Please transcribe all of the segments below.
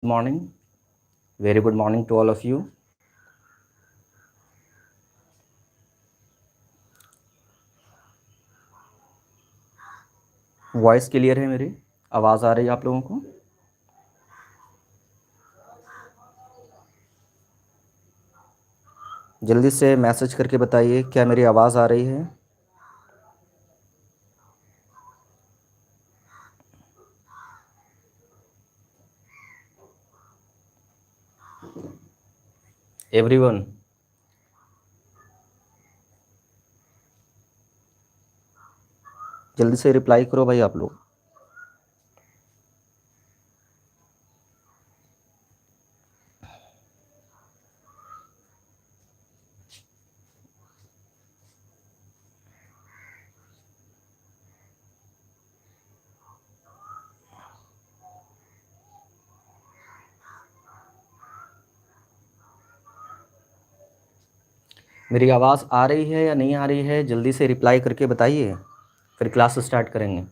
Morning. Very good morning to all of you. Voice clear है मेरी? आवाज़ आ रही है आप लोगों को? जल्दी से मैसेज करके बताइए क्या मेरी आवाज़ आ रही है? एवरीवन, जल्दी से रिप्लाई करो भाई आप लोग। मेरी आवाज़ आ रही है या नहीं आ रही है? जल्दी से रिप्लाई करके बताइए, फिर क्लास स्टार्ट करेंगे।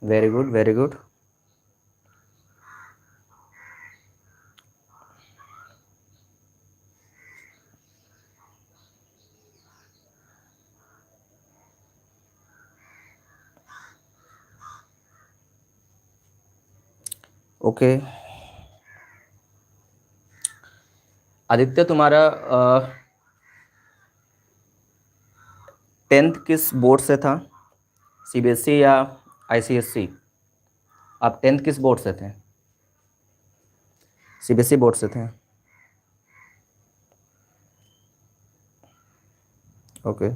Very good, very good. Okay. Aditya, तुम्हारा 10th किस बोर्ड से था? सीबीएसई या आईसीएसई? आप 10th किस बोर्ड से थे? सीबीएसई बोर्ड से थे। ओके।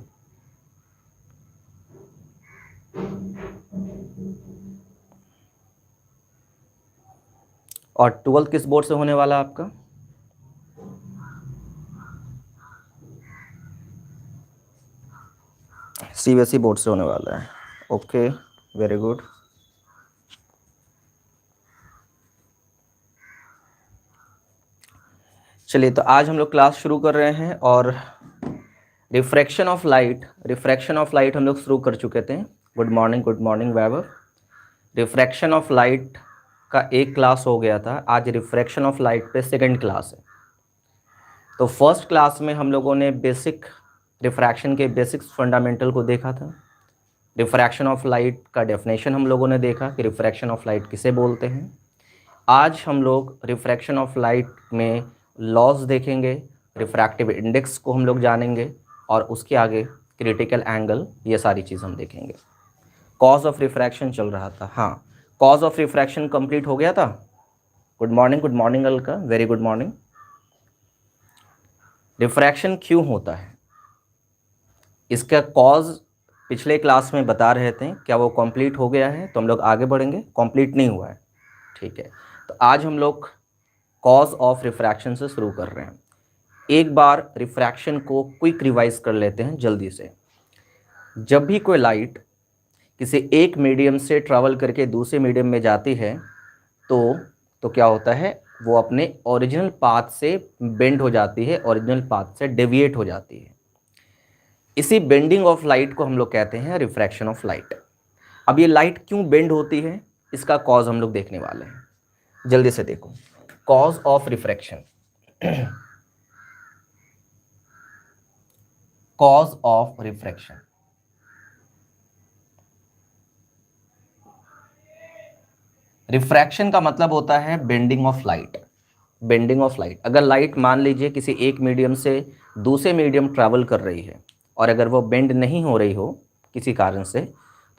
और 12th किस बोर्ड से होने वाला आपका? सीबीएसई बोर्ड से होने वाला है। Okay, very good. चलिए, तो आज हम लोग क्लास शुरू कर रहे हैं और रिफ्रैक्शन ऑफ लाइट हम लोग शुरू कर चुके थे। Good morning Vaibhav. Refraction of light का एक क्लास हो गया था, आज रिफ्रैक्शन ऑफ लाइट पे सेकंड क्लास है। तो फर्स्ट क्लास में हम लोगों ने बेसिक रिफ्रैक्शन के बेसिक्स फंडामेंटल को देखा था। रिफ्रैक्शन ऑफ लाइट का डेफिनेशन हम लोगों ने देखा कि रिफ्रैक्शन ऑफ लाइट किसे बोलते हैं। आज हम लोग रिफ्रैक्शन ऑफ लाइट में लॉज देखेंगे, रिफ्रैक्टिव इंडेक्स को हम लोग जानेंगे और उसके आगे क्रिटिकल एंगल, ये सारी चीज़ हम देखेंगे। कॉज ऑफ रिफ्रैक्शन चल रहा था। हाँ, कॉज ऑफ रिफ्रैक्शन कंप्लीट हो गया था। Good morning Alka, very good morning. Refraction क्यों होता है, इसका कॉज पिछले क्लास में बता रहे थे। क्या वो कंप्लीट हो गया है? तो हम लोग आगे बढ़ेंगे। कंप्लीट नहीं हुआ है, ठीक है। तो आज हम लोग कॉज ऑफ रिफ्रैक्शन से शुरू कर रहे हैं। एक बार रिफ्रैक्शन को क्विक रिवाइज कर लेते हैं जल्दी से। जब भी कोई लाइट किसी एक मीडियम से ट्रैवल करके दूसरे मीडियम में जाती है तो क्या होता है, वो अपने ओरिजिनल पाथ से बेंड हो जाती है, ओरिजिनल पाथ से डेविएट हो जाती है। इसी बेंडिंग ऑफ लाइट को हम लोग कहते हैं रिफ्रैक्शन ऑफ लाइट। अब ये लाइट क्यों बेंड होती है, इसका कॉज हम लोग देखने वाले हैं। जल्दी से देखो, cause of refraction. Cause of refraction, refraction का मतलब होता है bending of light. Bending of light, अगर लाइट मान लीजिए किसी एक मीडियम से दूसरे मीडियम ट्रैवल कर रही है और अगर वो बेंड नहीं हो रही हो किसी कारण से,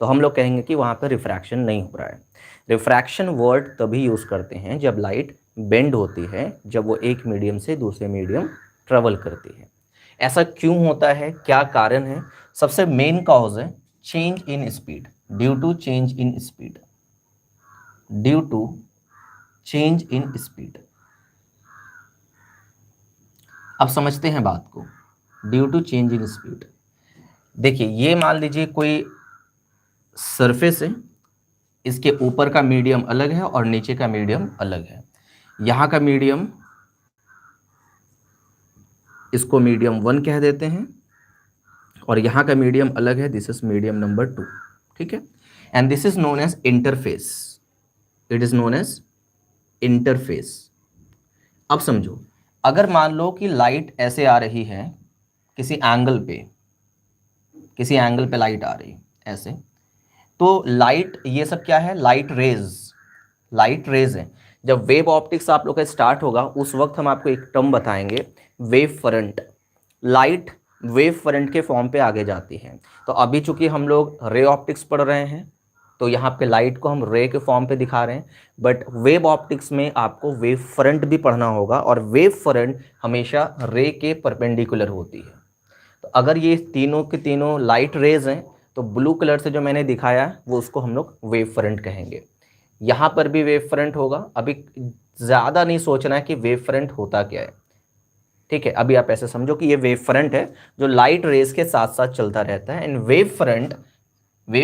तो हम लोग कहेंगे कि वहाँ पर रिफ्रैक्शन नहीं हो रहा है। रिफ्रैक्शन वर्ड तभी यूज़ करते हैं जब लाइट बेंड होती है, जब वो एक मीडियम से दूसरे मीडियम ट्रैवल करती है। ऐसा क्यों होता है, क्या कारण है? सबसे मेन कॉज है change in speed, due to change in speed, due to change in speed. अब समझते हैं बात को। Due to change in speed, देखिए ये मान लीजिए कोई सरफेस है, इसके ऊपर का मीडियम अलग है और नीचे का मीडियम अलग है। यहाँ का मीडियम, इसको मीडियम 1 कह देते हैं और यहाँ का मीडियम अलग है, दिस इज मीडियम नंबर 2, ठीक है। And this is known as interface, it is known as interface. अब समझो, अगर मान लो कि लाइट ऐसे आ रही है किसी एंगल पे, किसी एंगल पे लाइट आ रही है ऐसे, तो लाइट, ये सब क्या है, लाइट रेज, लाइट रेज है। जब वेव ऑप्टिक्स आप लोग का स्टार्ट होगा उस वक्त हम आपको एक टर्म बताएंगे, wave front. Light wave front के फॉर्म पे आगे जाती है। तो अभी चूंकि हम लोग रे ऑप्टिक्स पढ़ रहे हैं तो यहाँ पे लाइट को हम रे के फॉर्म पे दिखा रहे हैं, बट वेव ऑप्टिक्स में आपको वेव फ्रंट भी पढ़ना होगा, और वेव फ्रंट हमेशा रे के परपेंडिकुलर होती है। तो अगर ये तीनों के तीनों लाइट रेज हैं तो ब्लू कलर से जो मैंने दिखाया है वो उसको हम लोग वेव फ्रंट कहेंगे। यहाँ पर भी वेव फ्रंट होगा। अभी ज़्यादा नहीं सोचना है कि वेव फ्रंट होता क्या है, ठीक है। अभी आप ऐसे समझो कि ये वेव फ्रंट है जो लाइट रेज के साथ साथ चलता रहता है। And wave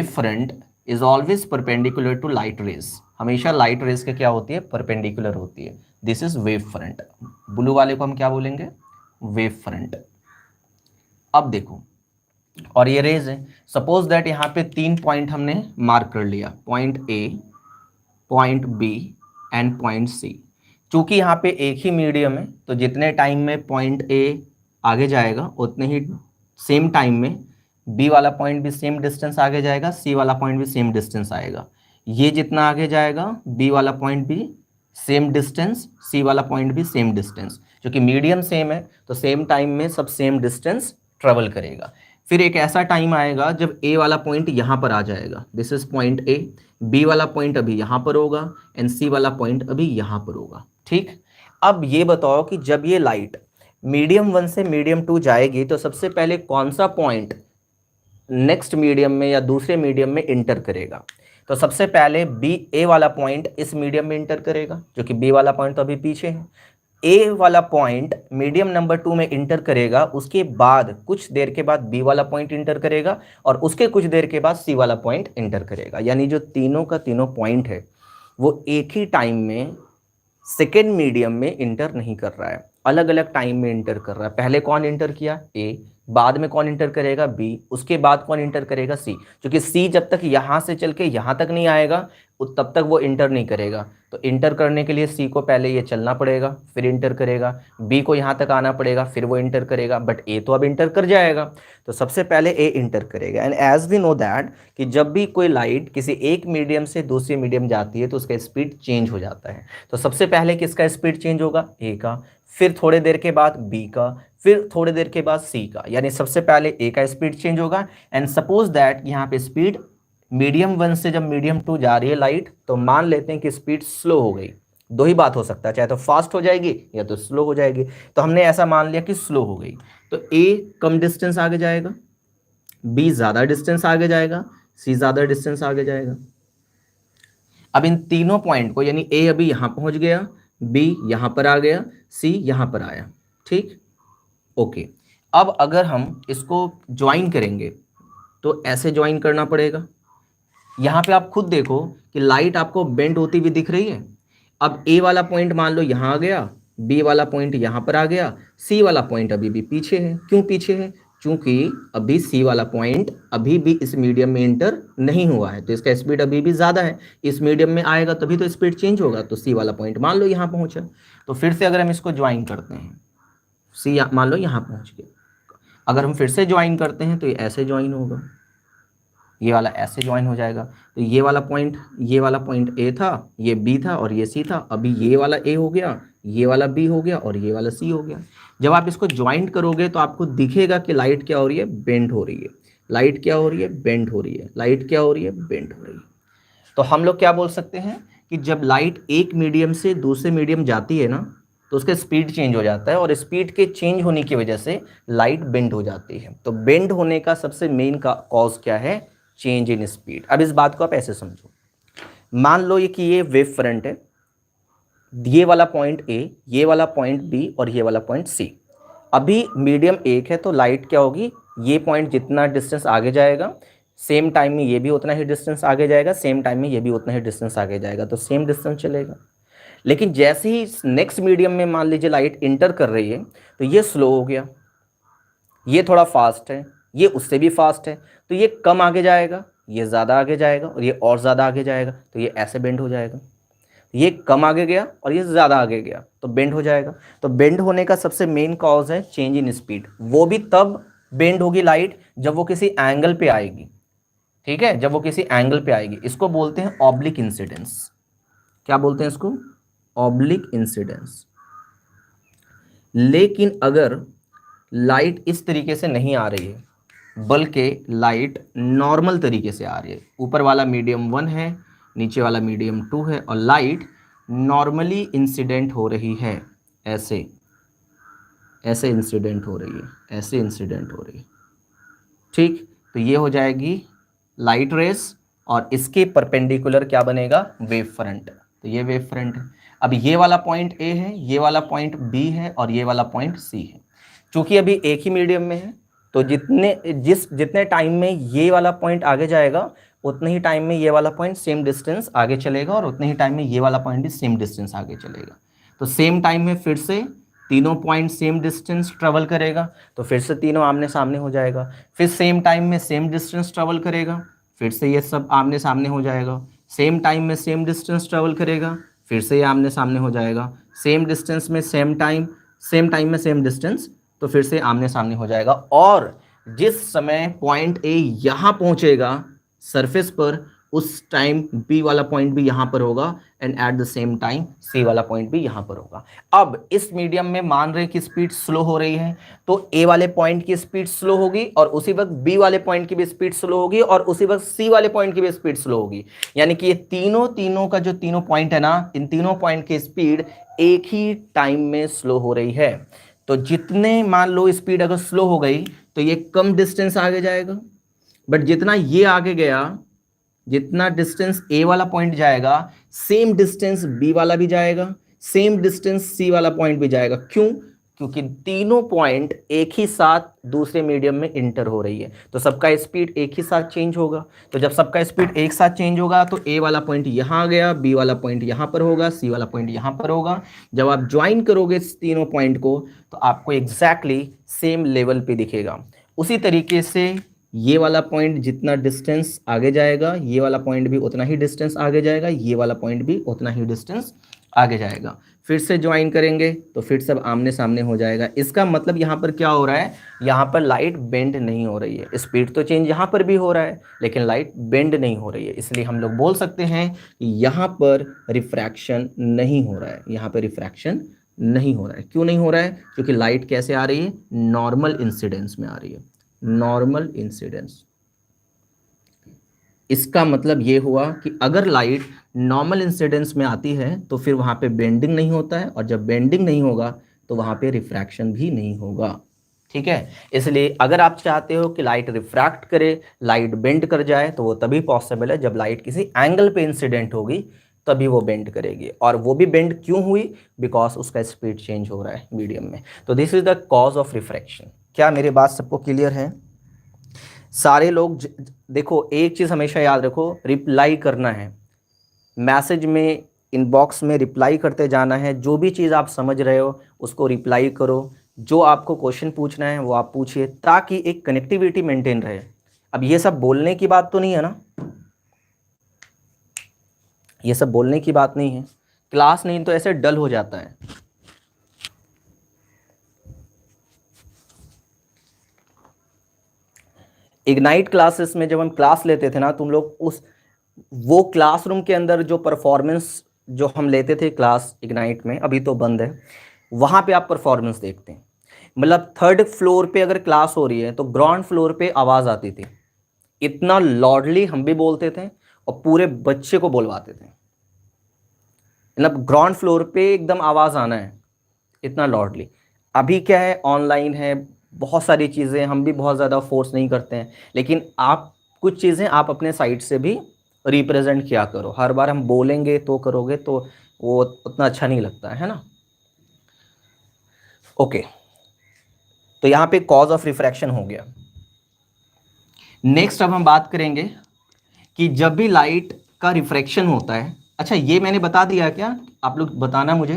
front is always perpendicular to light rays, हमेशा लाइट रेज के क्या होती है, परपेंडिकुलर होती है। This is wave front. Blue वाले को हम क्या बोलेंगे, वेव फ्रंट। अब देखो, और ये रेज है, सपोज दैट यहाँ पे 3 पॉइंट हमने मार्क कर लिया, point A, point B and point C. चूंकि यहाँ पे एक ही मीडियम है तो जितने टाइम में पॉइंट ए आगे जाएगा उतने ही सेम टाइम में बी वाला पॉइंट भी सेम डिस्टेंस आगे जाएगा, सी वाला पॉइंट भी सेम डिस्टेंस आएगा। ये जितना आगे जाएगा बी वाला पॉइंट भी सेम डिस्टेंस, सी वाला पॉइंट भी सेम डिस्टेंस। क्योंकि मीडियम सेम है तो सेम टाइम में सब सेम डिस्टेंस ट्रेवल करेगा। फिर एक ऐसा टाइम आएगा जब ए वाला पॉइंट यहाँ पर आ जाएगा, this is point A, B वाला पॉइंट अभी यहाँ पर होगा एंड सी वाला पॉइंट अभी यहाँ पर होगा, ठीक। अब ये बताओ कि जब ये लाइट मीडियम 1 से मीडियम 2 जाएगी तो सबसे पहले कौन सा पॉइंट नेक्स्ट मीडियम में या दूसरे मीडियम में इंटर करेगा। तो सबसे पहले बी ए वाला पॉइंट इस मीडियम में इंटर करेगा, जो कि बी वाला पॉइंट तो अभी पीछे है। ए वाला पॉइंट मीडियम नंबर 2 में इंटर करेगा, उसके बाद कुछ देर के बाद बी वाला पॉइंट इंटर करेगा और उसके कुछ देर के बाद सी वाला पॉइंट इंटर करेगा। यानी जो तीनों का तीनों पॉइंट है वो एक ही टाइम में सेकेंड मीडियम में इंटर नहीं कर रहा है, अलग अलग टाइम में इंटर कर रहा है। पहले कौन इंटर किया, ए, बाद में कौन इंटर करेगा, बी, उसके बाद कौन इंटर करेगा, सी। क्योंकि सी जब तक यहाँ से चल के यहाँ तक नहीं आएगा तब तक वो इंटर नहीं करेगा। तो इंटर करने के लिए सी को पहले ये चलना पड़ेगा फिर इंटर करेगा, बी को यहाँ तक आना पड़ेगा फिर वो इंटर करेगा, बट ए तो अब इंटर कर जाएगा तो सबसे पहले ए इंटर करेगा। And as we know that कि जब भी कोई लाइट किसी एक मीडियम से दूसरे मीडियम जाती है तो उसका स्पीड चेंज हो जाता है। तो सबसे पहले किसका स्पीड चेंज होगा, ए का, फिर थोड़े देर के बाद बी का, फिर थोड़ी देर के बाद सी का। यानी सबसे पहले ए का स्पीड चेंज होगा। एंड सपोज दैट यहाँ पे स्पीड मीडियम 1 से जब मीडियम 2 जा रही है लाइट, तो मान लेते हैं कि स्पीड स्लो हो गई। दो ही बात हो सकता है, चाहे तो फास्ट हो जाएगी या तो स्लो हो जाएगी। तो हमने ऐसा मान लिया कि स्लो हो गई, तो ए कम डिस्टेंस आगे जाएगा, बी ज़्यादा डिस्टेंस आगे जाएगा, सी ज़्यादा डिस्टेंस आगे जाएगा। अब इन तीनों पॉइंट को, यानी ए अभी यहाँ पहुँच गया, बी यहाँ पर आ गया, सी यहाँ पर आया, ठीक, ओके। अब अगर हम इसको ज्वाइन करेंगे तो ऐसे ज्वाइन करना पड़ेगा। यहाँ पे आप खुद देखो कि लाइट आपको बेंड होती हुई दिख रही है। अब ए वाला पॉइंट मान लो यहाँ आ गया, बी वाला पॉइंट यहाँ पर आ गया, सी वाला पॉइंट अभी भी पीछे है। क्यों पीछे है, क्योंकि अभी सी वाला पॉइंट अभी भी इस मीडियम में इंटर नहीं हुआ है, तो इसका स्पीड अभी भी ज़्यादा है। इस मीडियम में आएगा तभी तो स्पीड चेंज होगा। तो सी वाला पॉइंट मान लो यहाँ पहुँचा, तो फिर से अगर हम इसको ज्वाइन करते हैं, सी मान लो यहाँ पहुँच गया, अगर हम फिर से ज्वाइन करते हैं तो ये ऐसे ज्वाइन होगा, ये वाला ऐसे ज्वाइन हो जाएगा। तो ये वाला पॉइंट ए था, ये बी था और ये सी था। अभी ये वाला ए हो गया, ये वाला बी हो गया और ये वाला सी हो गया। जब आप इसको ज्वाइंट करोगे तो आपको दिखेगा कि लाइट क्या हो रही है, बेंड हो रही है। लाइट क्या हो रही है, बेंड हो रही है। लाइट क्या हो रही है, बेंड हो रही है। तो हम लोग क्या बोल सकते हैं कि जब लाइट एक मीडियम से दूसरे मीडियम जाती है ना, तो उसका स्पीड चेंज हो जाता है और स्पीड के चेंज होने की वजह से लाइट बेंड हो जाती है। तो बेंड होने का सबसे मेन का कॉज क्या है, चेंज इन स्पीड। अब इस बात को आप ऐसे समझो, मान लो ये कि ये वेव फ्रंट है, ये वाला पॉइंट ए, ये वाला पॉइंट बी और ये वाला पॉइंट सी। अभी मीडियम एक है तो लाइट क्या होगी, ये पॉइंट जितना डिस्टेंस आगे जाएगा सेम टाइम में ये भी उतना ही डिस्टेंस आगे जाएगा, सेम टाइम में ये भी उतना ही डिस्टेंस आगे जाएगा, तो सेम डिस्टेंस चलेगा। लेकिन जैसे ही नेक्स्ट मीडियम में मान लीजिए लाइट इंटर कर रही है तो ये स्लो हो गया, ये थोड़ा फास्ट है, ये उससे भी फास्ट है, तो ये कम आगे जाएगा ये ज़्यादा आगे जाएगा और ये और ज़्यादा आगे जाएगा, तो ये ऐसे बेंड हो जाएगा। ये कम आगे गया और ये ज़्यादा आगे गया तो बेंड हो जाएगा। तो बेंड होने का सबसे मेन कॉज है चेंज इन स्पीड। वो भी तब बेंड होगी लाइट जब वो किसी एंगल पे आएगी, ठीक है, जब वो किसी एंगल पे आएगी। इसको बोलते हैं ऑब्लिक इंसिडेंस। क्या बोलते हैं इसको? Oblique incidence. लेकिन अगर लाइट इस तरीके से नहीं आ रही है, बल्कि लाइट नॉर्मल तरीके से आ रही है, ऊपर वाला मीडियम 1 है, नीचे वाला मीडियम 2 है, और लाइट नॉर्मली इंसिडेंट हो रही है, ऐसे ऐसे इंसिडेंट हो रही है, ऐसे इंसिडेंट हो रही है, ठीक, तो ये हो जाएगी लाइट रेस, और इसके परपेंडिकुलर क्या बनेगा? Wave front. तो ये वेव फ्रंट है। अब ये वाला पॉइंट ए है, ये वाला पॉइंट बी है, और ये वाला पॉइंट सी है। चूंकि अभी एक ही मीडियम में है, तो जितने टाइम में ये वाला पॉइंट आगे जाएगा, उतने ही टाइम में ये वाला पॉइंट सेम डिस्टेंस आगे चलेगा, और उतने ही टाइम में ये वाला पॉइंट भी सेम डिस्टेंस आगे चलेगा। तो सेम टाइम में फिर से तीनों पॉइंट सेम डिस्टेंस ट्रेवल करेगा, तो फिर से तीनों आमने सामने हो जाएगा। फिर सेम टाइम में सेम डिस्टेंस ट्रेवल करेगा, फिर से ये सब आमने सामने हो जाएगा। सेम टाइम में सेम डिस्टेंस ट्रेवल करेगा, फिर से ये आमने सामने हो जाएगा। सेम डिस्टेंस में सेम टाइम में सेम डिस्टेंस, तो फिर से आमने सामने हो जाएगा। और जिस समय पॉइंट ए यहाँ पहुंचेगा सरफेस पर, उस टाइम बी वाला पॉइंट भी यहाँ पर होगा, and at the same time C वाला पॉइंट भी यहाँ पर होगा। अब इस मीडियम में मान रहे कि स्पीड स्लो हो रही है, तो ए वाले पॉइंट की स्पीड स्लो होगी, और उसी वक्त बी वाले पॉइंट की भी स्पीड स्लो होगी, और उसी वक्त सी वाले पॉइंट की भी स्पीड स्लो होगी। यानी कि ये तीनों का जो तीनों पॉइंट है ना, इन तीनों पॉइंट की स्पीड एक ही टाइम में स्लो हो रही है। तो जितने मान लो स्पीड अगर स्लो हो गई, तो ये कम डिस्टेंस आगे जाएगा, बट जितना ये आगे गया, जितना डिस्टेंस ए वाला पॉइंट जाएगा, सेम डिस्टेंस बी वाला भी जाएगा, सेम डिस्टेंस सी वाला पॉइंट भी जाएगा। क्यों? क्योंकि तीनों पॉइंट एक ही साथ दूसरे मीडियम में इंटर हो रही है, तो सबका स्पीड एक ही साथ चेंज होगा। तो जब सबका स्पीड एक साथ चेंज होगा, तो ए वाला पॉइंट यहाँ आ गया, बी वाला पॉइंट यहाँ पर होगा, सी वाला पॉइंट यहाँ पर होगा। जब आप ज्वाइन करोगे इस तीनों पॉइंट को, तो आपको एग्जैक्टली सेम लेवल पे दिखेगा। उसी तरीके से ये वाला पॉइंट जितना डिस्टेंस आगे जाएगा, ये वाला पॉइंट भी उतना ही डिस्टेंस आगे जाएगा, ये वाला पॉइंट भी उतना ही डिस्टेंस आगे जाएगा। फिर से ज्वाइन करेंगे तो फिर सब आमने सामने हो जाएगा। इसका मतलब यहाँ पर क्या हो रहा है? यहाँ पर लाइट बेंड नहीं हो रही है। स्पीड तो चेंज यहाँ पर भी हो रहा है, लेकिन लाइट बेंड नहीं हो रही है। इसलिए हम लोग बोल सकते हैं कि यहाँ पर रिफ्रैक्शन नहीं हो रहा है, यहाँ पर रिफ्रैक्शन नहीं हो रहा है। क्यों नहीं हो रहा है? क्योंकि लाइट कैसे आ रही है? नॉर्मल इंसिडेंस में आ रही है, नॉर्मल इंसिडेंस। इसका मतलब ये हुआ कि अगर लाइट नॉर्मल इंसिडेंस में आती है, तो फिर वहां पे बेंडिंग नहीं होता है, और जब बेंडिंग नहीं होगा तो वहां पे रिफ्रैक्शन भी नहीं होगा। ठीक है, इसलिए अगर आप चाहते हो कि लाइट रिफ्रैक्ट करे, लाइट बेंड कर जाए, तो वो तभी पॉसिबल है जब लाइट किसी एंगल पे इंसिडेंट होगी, तभी वो बेंड करेगी। और वो भी बेंड क्यों हुई? बिकॉज उसका स्पीड चेंज हो रहा है मीडियम में। तो this is the cause of refraction. क्या मेरी बात सबको क्लियर है? सारे लोग देखो, एक चीज़ हमेशा याद रखो, रिप्लाई करना है मैसेज में, इनबॉक्स में रिप्लाई करते जाना है। जो भी चीज़ आप समझ रहे हो उसको रिप्लाई करो। जो आपको क्वेश्चन पूछना है वो आप पूछिए, ताकि एक कनेक्टिविटी मेंटेन रहे। अब ये सब बोलने की बात तो नहीं है ना, ये सब बोलने की बात नहीं है। क्लास नहीं तो ऐसे डल हो जाता है। इग्नाइट क्लासेस में जब हम क्लास लेते थे ना, तुम लोग वो क्लासरूम के अंदर जो परफॉर्मेंस जो हम लेते थे क्लास इग्नाइट में, अभी तो बंद है, वहाँ पे आप परफॉर्मेंस देखते हैं। मतलब 3rd फ्लोर पे अगर क्लास हो रही है, तो ग्राउंड फ्लोर पे आवाज़ आती थी, इतना लॉडली हम भी बोलते थे और पूरे बच्चे को बोलवाते थे। मतलब ग्राउंड फ्लोर पे एकदम आवाज़ आना है, इतना लॉडली। अभी क्या है, ऑनलाइन है, बहुत सारी चीज़ें, हम भी बहुत ज़्यादा फोर्स नहीं करते हैं, लेकिन आप कुछ चीज़ें आप अपने साइड से भी रिप्रेजेंट किया करो। हर बार हम बोलेंगे तो करोगे तो वो उतना अच्छा नहीं लगता है ना। ओके, तो यहाँ पे कॉज ऑफ रिफ्रैक्शन हो गया। नेक्स्ट अब हम बात करेंगे कि जब भी लाइट का रिफ्रैक्शन होता है, अच्छा ये मैंने बता दिया क्या? आप लोग बताना मुझे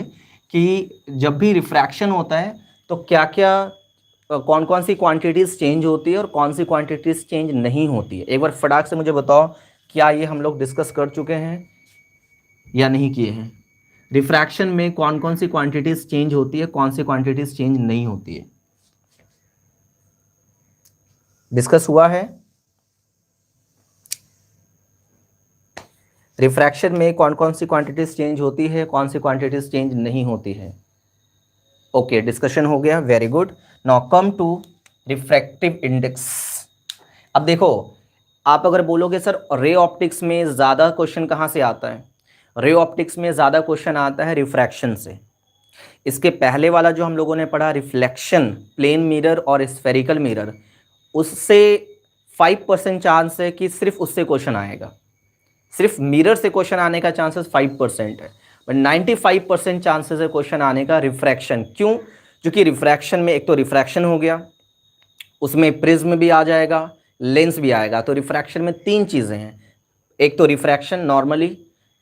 कि जब भी रिफ्रैक्शन होता है तो क्या क्या कौन कौन सी क्वांटिटीज चेंज होती है और कौन सी क्वांटिटीज चेंज नहीं होती है, एक बार फटाक से मुझे बताओ, क्या ये हम लोग डिस्कस कर चुके हैं या नहीं किए हैं? रिफ्रैक्शन में कौन कौन सी क्वांटिटीज चेंज होती है, कौन सी क्वांटिटीज चेंज नहीं होती है, डिस्कस हुआ है? रिफ्रैक्शन में कौन कौन सी क्वांटिटीज चेंज होती है, कौन सी क्वांटिटीज चेंज नहीं होती है? ओके, डिस्कशन हो गया, very good. Now come to refractive index. अब देखो, आप अगर बोलोगे सर रे ऑप्टिक्स में ज़्यादा क्वेश्चन कहाँ से आता है, रे ऑप्टिक्स में ज़्यादा क्वेश्चन आता है रिफ्रैक्शन से। इसके पहले वाला जो हम लोगों ने पढ़ा रिफ्लेक्शन, प्लेन मिरर और स्फेरिकल मिरर, उससे 5% चांस है कि सिर्फ उससे क्वेश्चन आएगा, सिर्फ मिरर से क्वेश्चन आने का चांसेस 5% है, बट 95% चांसेस है क्वेश्चन आने का रिफ्रैक्शन। क्यों? क्योंकि रिफ्रैक्शन में एक तो रिफ्रैक्शन हो गया, उसमें प्रिज्म भी आ जाएगा, लेंस भी आएगा। तो रिफ्रैक्शन में 3 चीज़ें हैं, एक तो रिफ्रैक्शन नॉर्मली,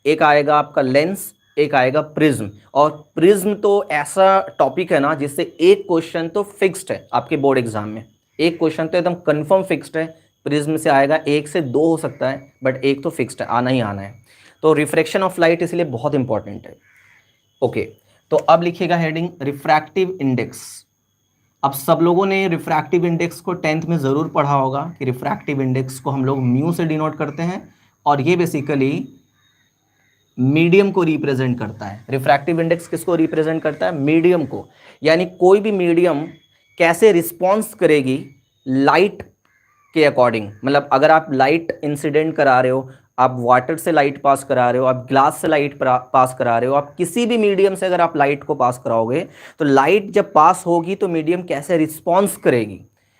एक आएगा आपका लेंस, एक आएगा प्रिज्म। और प्रिज्म तो ऐसा टॉपिक है ना जिससे एक क्वेश्चन तो फिक्स्ड है आपके बोर्ड एग्जाम में, एक क्वेश्चन तो एकदम कंफर्म फिक्स्ड है, प्रिज्म से आएगा, 1 से 2 हो सकता है, बट एक तो फिक्स्ड है, आना ही आना है। तो रिफ्रैक्शन ऑफ लाइट इसलिए बहुत इंपॉर्टेंट है। ओके, तो अब लिखिएगा हेडिंग रिफ्रैक्टिव इंडेक्स। अब सब लोगों ने रिफ्रैक्टिव इंडेक्स को 10th में ज़रूर पढ़ा होगा कि रिफ्रैक्टिव इंडेक्स को हम लोग म्यू से डिनोट करते हैं, और ये बेसिकली मीडियम को रिप्रेजेंट करता है। रिफ्रैक्टिव इंडेक्स किसको रिप्रेजेंट करता है? मीडियम को। यानी कोई भी मीडियम कैसे रिस्पॉन्स करेगी लाइट के अकॉर्डिंग। मतलब अगर आप लाइट इंसिडेंट करा रहे हो, आप वाटर से लाइट पास करा रहे हो, आप ग्लास से लाइट पास करा रहे हो, आप किसी भी मीडियम से अगर आप लाइट को पास कराओगे, तो लाइट जब पास होगी तो मीडियम कैसे रिस्पॉन्स करेगी,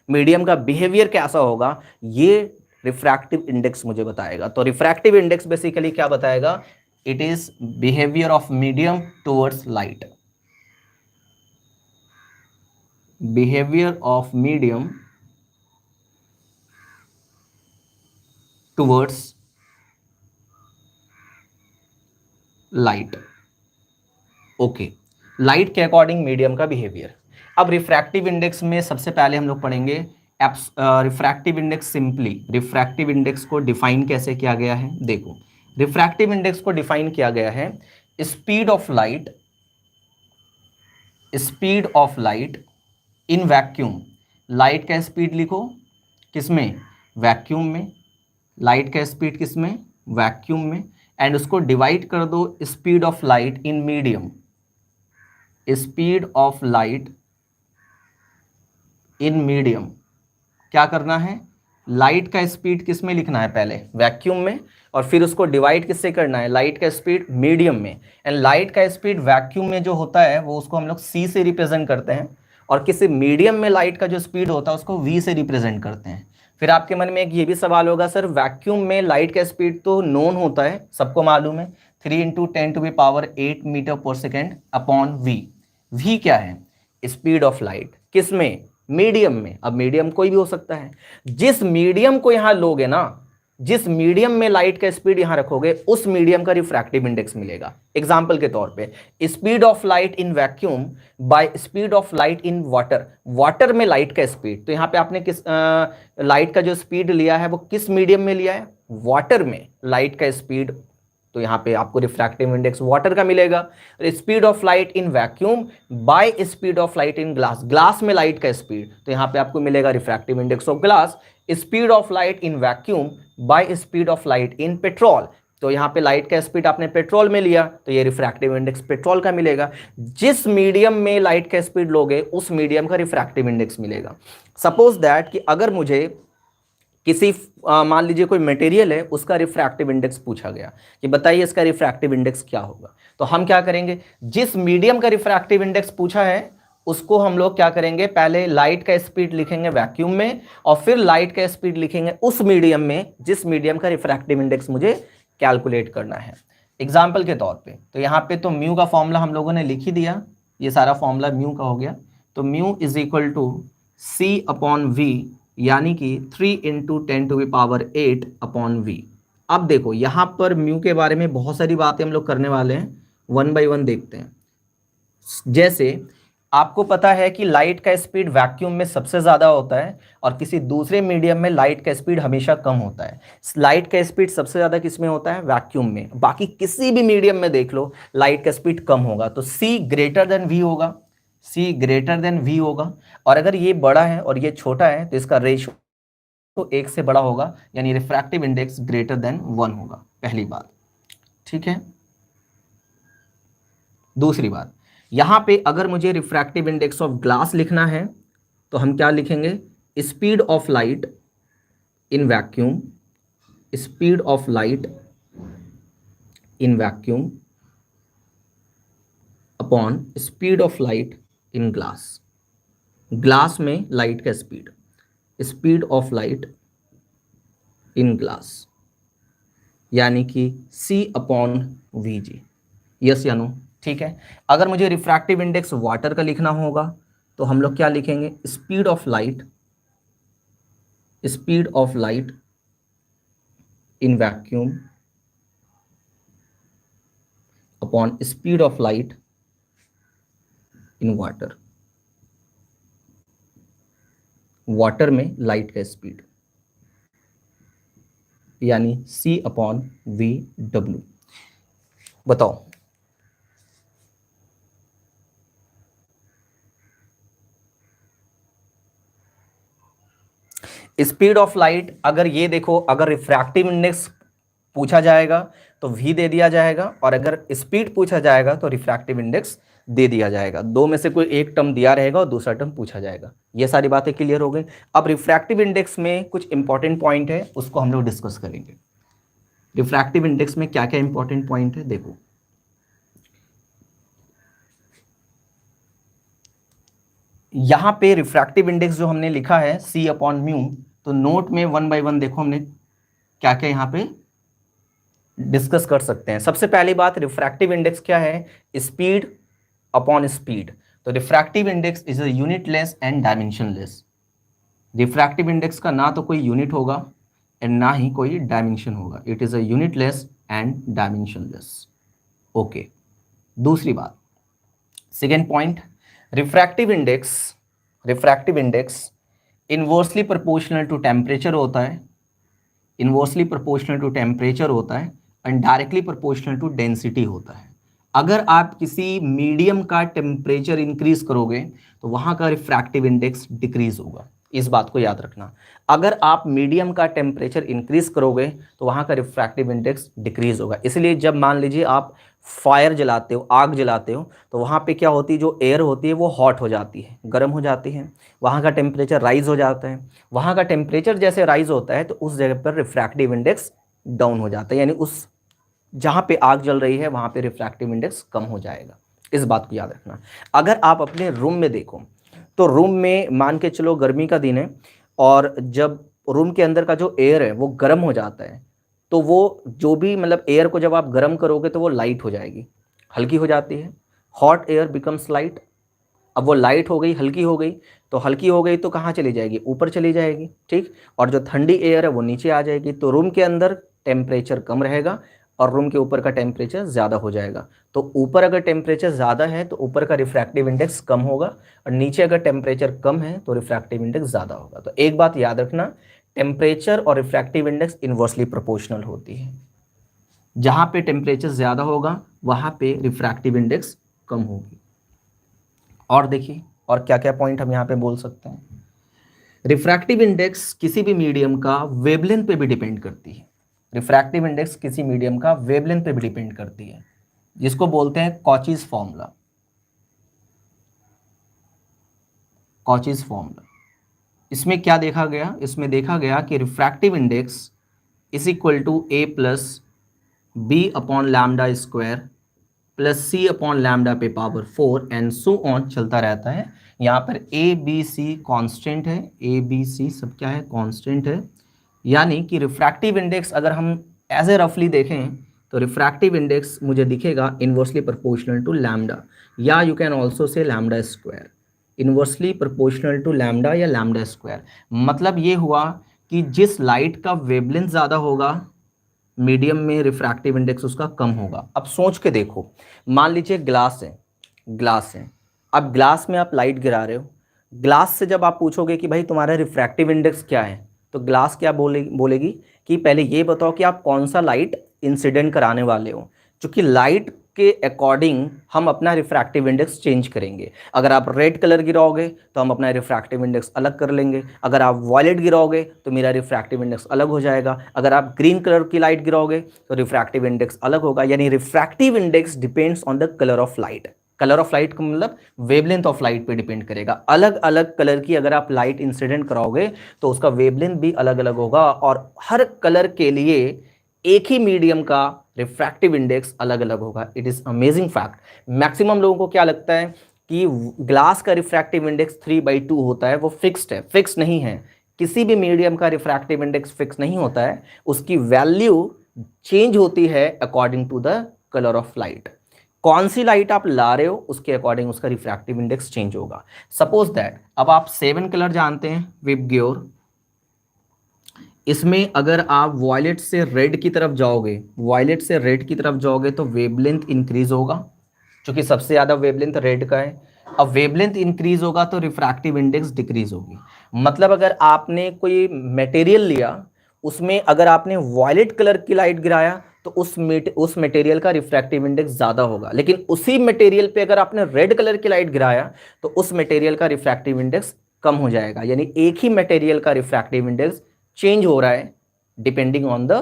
मीडियम का बिहेवियर कैसा होगा, ये रिफ्रैक्टिव इंडेक्स मुझे बताएगा। तो रिफ्रैक्टिव इंडेक्स बेसिकली क्या बताएगा? It is behaviour of medium towards light, behaviour of medium towards light. Okay, light के अकॉर्डिंग मीडियम का बिहेवियर। अब रिफ्रैक्टिव इंडेक्स में सबसे पहले हम लोग पढ़ेंगे refractive index. Simply refractive index को डिफाइन कैसे किया गया है, देखो रिफ्रैक्टिव इंडेक्स को डिफाइन किया गया है speed of light, speed of light in vacuum. Light का स्पीड लिखो किसमें? वैक्यूम में। लाइट का स्पीड किसमें? वैक्यूम में। एंड उसको डिवाइड कर दो speed of light in medium, speed of light in medium. क्या करना है? लाइट का स्पीड किस में लिखना है? पहले वैक्यूम में, और फिर उसको डिवाइड किससे करना है? लाइट का स्पीड मीडियम में। एंड लाइट का स्पीड वैक्यूम में जो होता है वो उसको हम लोग c से रिप्रेजेंट करते हैं, और किसी मीडियम में लाइट का जो स्पीड होता है उसको v से रिप्रेजेंट करते हैं। फिर आपके मन में एक ये भी सवाल होगा, सर वैक्यूम में लाइट का स्पीड तो नोन होता है, सबको मालूम है, 3 × 10⁸ मीटर पर सेकेंड अपॉन v। v क्या है? Speed of light. किस में? मीडियम में। अब मीडियम कोई भी हो सकता है, जिस मीडियम को यहां लोगे ना, जिस मीडियम में लाइट का स्पीड यहां रखोगे उस मीडियम का रिफ्रैक्टिव इंडेक्स मिलेगा। एग्जांपल के तौर पे speed of light in vacuum by speed of light in water. Water में लाइट का स्पीड, तो यहां पे आपने किस लाइट का जो स्पीड लिया है वो किस मीडियम में लिया है? वाटर में लाइट का स्पीड, तो यहाँ पे आपको रिफ्रैक्टिव इंडेक्स वाटर का मिलेगा। Speed of light in vacuum by speed of light in glass, glass में लाइट का स्पीड, तो यहाँ पे आपको मिलेगा refractive index of glass. Speed of light in vacuum by speed of light in petrol, तो यहाँ पे लाइट का स्पीड आपने पेट्रोल में लिया तो ये रिफ्रैक्टिव इंडेक्स पेट्रोल का मिलेगा। जिस मीडियम में लाइट का स्पीड लोगे उस मीडियम का रिफ्रैक्टिव इंडेक्स मिलेगा। सपोज दैट कि अगर मुझे किसी मान लीजिए कोई मटेरियल है, उसका रिफ्रैक्टिव इंडेक्स पूछा गया कि बताइए इसका रिफ्रैक्टिव इंडेक्स क्या होगा, तो हम क्या करेंगे? जिस मीडियम का रिफ्रैक्टिव इंडेक्स पूछा है उसको हम लोग क्या करेंगे? पहले लाइट का स्पीड लिखेंगे वैक्यूम में, और फिर लाइट का स्पीड लिखेंगे उस मीडियम में जिस मीडियम का रिफ्रैक्टिव इंडेक्स मुझे कैलकुलेट करना है। एग्जाम्पल के तौर पे तो यहाँ पे तो म्यू का फॉर्मूला हम लोगों ने लिख ही दिया, ये सारा फॉर्मूला म्यू का हो गया। तो mu is equal to c upon v, यानी कि 3 × 10⁸ अपॉन v। अब देखो यहाँ पर म्यू के बारे में बहुत सारी बातें हम लोग करने वाले हैं, वन बाय वन देखते हैं। जैसे आपको पता है कि लाइट का स्पीड वैक्यूम में सबसे ज्यादा होता है और किसी दूसरे मीडियम में लाइट का स्पीड हमेशा कम होता है। लाइट का स्पीड सबसे ज्यादा किस में होता है? वैक्यूम में। बाकी किसी भी मीडियम में देख लो लाइट का स्पीड कम होगा, तो C ग्रेटर देन V होगा, C ग्रेटर देन V होगा। और अगर ये बड़ा है और ये छोटा है तो इसका रेशियो तो 1 से बड़ा होगा, यानी रिफ्रैक्टिव इंडेक्स ग्रेटर देन 1 होगा, पहली बात। ठीक है। दूसरी बात, यहां पे अगर मुझे रिफ्रैक्टिव इंडेक्स ऑफ ग्लास लिखना है तो हम क्या लिखेंगे? Speed of light in vacuum, speed of light in vacuum upon speed of light in glass. Glass में लाइट का speed, speed of light in glass, यानी कि C अपॉन VG। यस या नो? ठीक है। अगर मुझे रिफ्रैक्टिव इंडेक्स वाटर का लिखना होगा तो हम लोग क्या लिखेंगे? Speed of light, speed of light in vacuum upon speed of light in water. Water में लाइट का स्पीड, यानी C अपॉन VW। बताओ। स्पीड ऑफ लाइट, अगर ये देखो, अगर रिफ्रैक्टिव इंडेक्स पूछा जाएगा तो V दे दिया जाएगा, और अगर स्पीड पूछा जाएगा तो रिफ्रैक्टिव इंडेक्स दे दिया जाएगा। दो में से कोई एक टर्म दिया रहेगा और दूसरा टर्म पूछा जाएगा। ये सारी बातें क्लियर हो गई। अब रिफ्रैक्टिव इंडेक्स में कुछ इंपॉर्टेंट पॉइंट है, उसको हम लोग डिस्कस करेंगे। रिफ्रैक्टिव इंडेक्स में क्या क्या इंपॉर्टेंट पॉइंट है देखो। यहां पे रिफ्रैक्टिव इंडेक्स जो हमने लिखा है C अपॉन म्यू, तो नोट में 1 बाय 1 देखो हमने क्या क्या यहां पे डिस्कस कर सकते हैं। सबसे पहली बात, रिफ्रैक्टिव इंडेक्स क्या है? Speed upon speed. तो refractive index is a unitless and dimensionless. Refractive index का ना तो कोई यूनिट होगा एंड ना ही कोई डायमेंशन होगा। It is a unitless and dimensionless. Okay. दूसरी बात, second point, refractive index inversely proportional to temperature होता है, इनवर्सली प्रोपोर्शनल टू टेम्परेचर होता है and directly proportional to density होता है। अगर आप किसी मीडियम का टेम्परेचर इंक्रीज करोगे तो वहां का रिफ्रैक्टिव इंडेक्स डिक्रीज होगा। इस बात को याद रखना। अगर आप मीडियम का टेम्परेचर इंक्रीज करोगे तो वहां का रिफ्रैक्टिव इंडेक्स डिक्रीज होगा। इसलिए जब मान लीजिए आप फायर जलाते हो, आग जलाते हो, तो वहां पे क्या होती है? जो एयर होती है वो हॉट हो जाती है, गर्म हो जाती है, वहां का टेम्परेचर राइज हो जाता है। वहां का टेम्परेचर जैसे राइज होता है तो उस जगह पर रिफ्रैक्टिव इंडेक्स डाउन हो जाता है, यानी उस जहां पे आग जल रही है वहां पे रिफ्रैक्टिव इंडेक्स कम हो जाएगा। इस बात को याद रखना। अगर आप अपने रूम में देखो तो रूम में मान के चलो गर्मी का दिन है और जब रूम के अंदर का जो एयर है वो गर्म हो जाता है, तो वो जो भी मतलब एयर को जब आप गर्म करोगे तो वो लाइट हो जाएगी, हल्की हो जाती है। Hot air becomes light. अब वो लाइट हो गई, हल्की हो गई, तो हल्की हो गई तो कहाँ चली जाएगी? ऊपर चली जाएगी। ठीक। और जो ठंडी एयर है वो नीचे आ जाएगी। तो रूम के अंदर टेम्परेचर कम रहेगा और रूम के ऊपर का टेम्परेचर ज़्यादा हो जाएगा। तो ऊपर अगर टेम्परेचर ज़्यादा है तो ऊपर का रिफ्रैक्टिव इंडेक्स कम होगा, और नीचे अगर टेम्परेचर कम है तो रिफ्रैक्टिव इंडेक्स ज़्यादा होगा। तो एक बात याद रखना, टेम्परेचर और रिफ्रैक्टिव इंडेक्स इन्वर्सली प्रोपोर्शनल होती है। जहाँ पे टेम्परेचर ज़्यादा होगा वहाँ पे रिफ्रैक्टिव इंडेक्स कम होगी। और देखिए और क्या क्या पॉइंट हम यहाँ पे बोल सकते हैं। रिफ्रैक्टिव इंडेक्स किसी भी मीडियम का वेवलेंथ पे भी डिपेंड करती है। रिफ्रैक्टिव इंडेक्स किसी मीडियम का वेवलेंथ पे भी डिपेंड करती है, जिसको बोलते हैं कॉचीज फॉर्मूला। कॉचीज फॉर्मूला, इसमें क्या देखा गया? इसमें देखा गया कि refractive index is equal to A plus B upon lambda square plus C upon lambda पे पावर 4 एंड सो ऑन चलता रहता है। यहाँ पर ए बी सी कॉन्स्टेंट है, ए बी सी सब क्या है? कॉन्स्टेंट है। यानी कि रिफ्रैक्टिव इंडेक्स अगर हम एज ए रफली देखें तो रिफ्रैक्टिव इंडेक्स मुझे दिखेगा इन्वर्सली प्रोपोर्शनल टू लैम्डा, या you can also say lambda square. Inversely proportional to lambda या लैम्डा स्क्वायर, मतलब ये हुआ कि जिस लाइट का वेवलेंथ ज़्यादा होगा मीडियम में रिफ्रैक्टिव इंडेक्स उसका कम होगा। अब सोच के देखो, मान लीजिए ग्लास है, ग्लास है, अब ग्लास में आप लाइट गिरा रहे हो, ग्लास से जब आप पूछोगे कि भाई तुम्हारा रिफ्रैक्टिव इंडेक्स क्या है, तो ग्लास क्या बोलेगी कि पहले ये बताओ कि आप कौन सा लाइट इंसिडेंट कराने वाले हो, क्योंकि लाइट के अकॉर्डिंग हम अपना रिफ्रैक्टिव इंडेक्स चेंज करेंगे। अगर आप रेड कलर गिराओगे तो हम अपना रिफ्रैक्टिव इंडेक्स अलग कर लेंगे, अगर आप वॉयलेट गिराओगे तो मेरा रिफ्रैक्टिव इंडेक्स अलग हो जाएगा, अगर आप ग्रीन कलर की लाइट गिराओगे तो रिफ्रैक्टिव इंडेक्स अलग होगा। यानी refractive index depends on the colour of light. Colour of light का मतलब वेवलेंथ ऑफ लाइट पे डिपेंड करेगा। अलग अलग कलर की अगर आप लाइट इंसिडेंट कराओगे तो उसका वेवलेंथ भी अलग अलग होगा, और हर कलर के लिए एक ही मीडियम का रिफ्रैक्टिव इंडेक्स अलग अलग होगा। It is amazing fact. Maximum लोगों को क्या लगता है कि ग्लास का रिफ्रैक्टिव इंडेक्स 3/2 होता है, वो फिक्स्ड है। फिक्स नहीं है, किसी भी मीडियम का रिफ्रैक्टिव इंडेक्स फिक्स नहीं होता है, उसकी वैल्यू चेंज होती है according to the colour of light. कौन सी लाइट आप ला रहे हो उसके अकॉर्डिंग उसका रिफ्रैक्टिव इंडेक्स चेंज होगा। सपोज दैट अब आप 7 कलर जानते हैं विबग्योर, इसमें अगर आप वॉयलेट से रेड की तरफ जाओगे, वॉयलेट से रेड की तरफ जाओगे तो वेवलेंथ इंक्रीज होगा, क्योंकि सबसे ज्यादा वेवलेंथ रेड का है। अब वेवलेंथ इंक्रीज होगा तो रिफ्रैक्टिव इंडेक्स डिक्रीज होगी। मतलब अगर आपने कोई मटेरियल लिया, उसमें अगर आपने वॉयलेट कलर की लाइट गिराया तो उस मटेरियल का रिफ्रैक्टिव इंडेक्स ज्यादा होगा, लेकिन उसी मटेरियल पे अगर आपने रेड कलर की लाइट गिराया तो उस मटेरियल का रिफ्रैक्टिव इंडेक्स कम हो जाएगा। यानी एक ही मटेरियल का रिफ्रैक्टिव इंडेक्स चेंज हो रहा है depending on the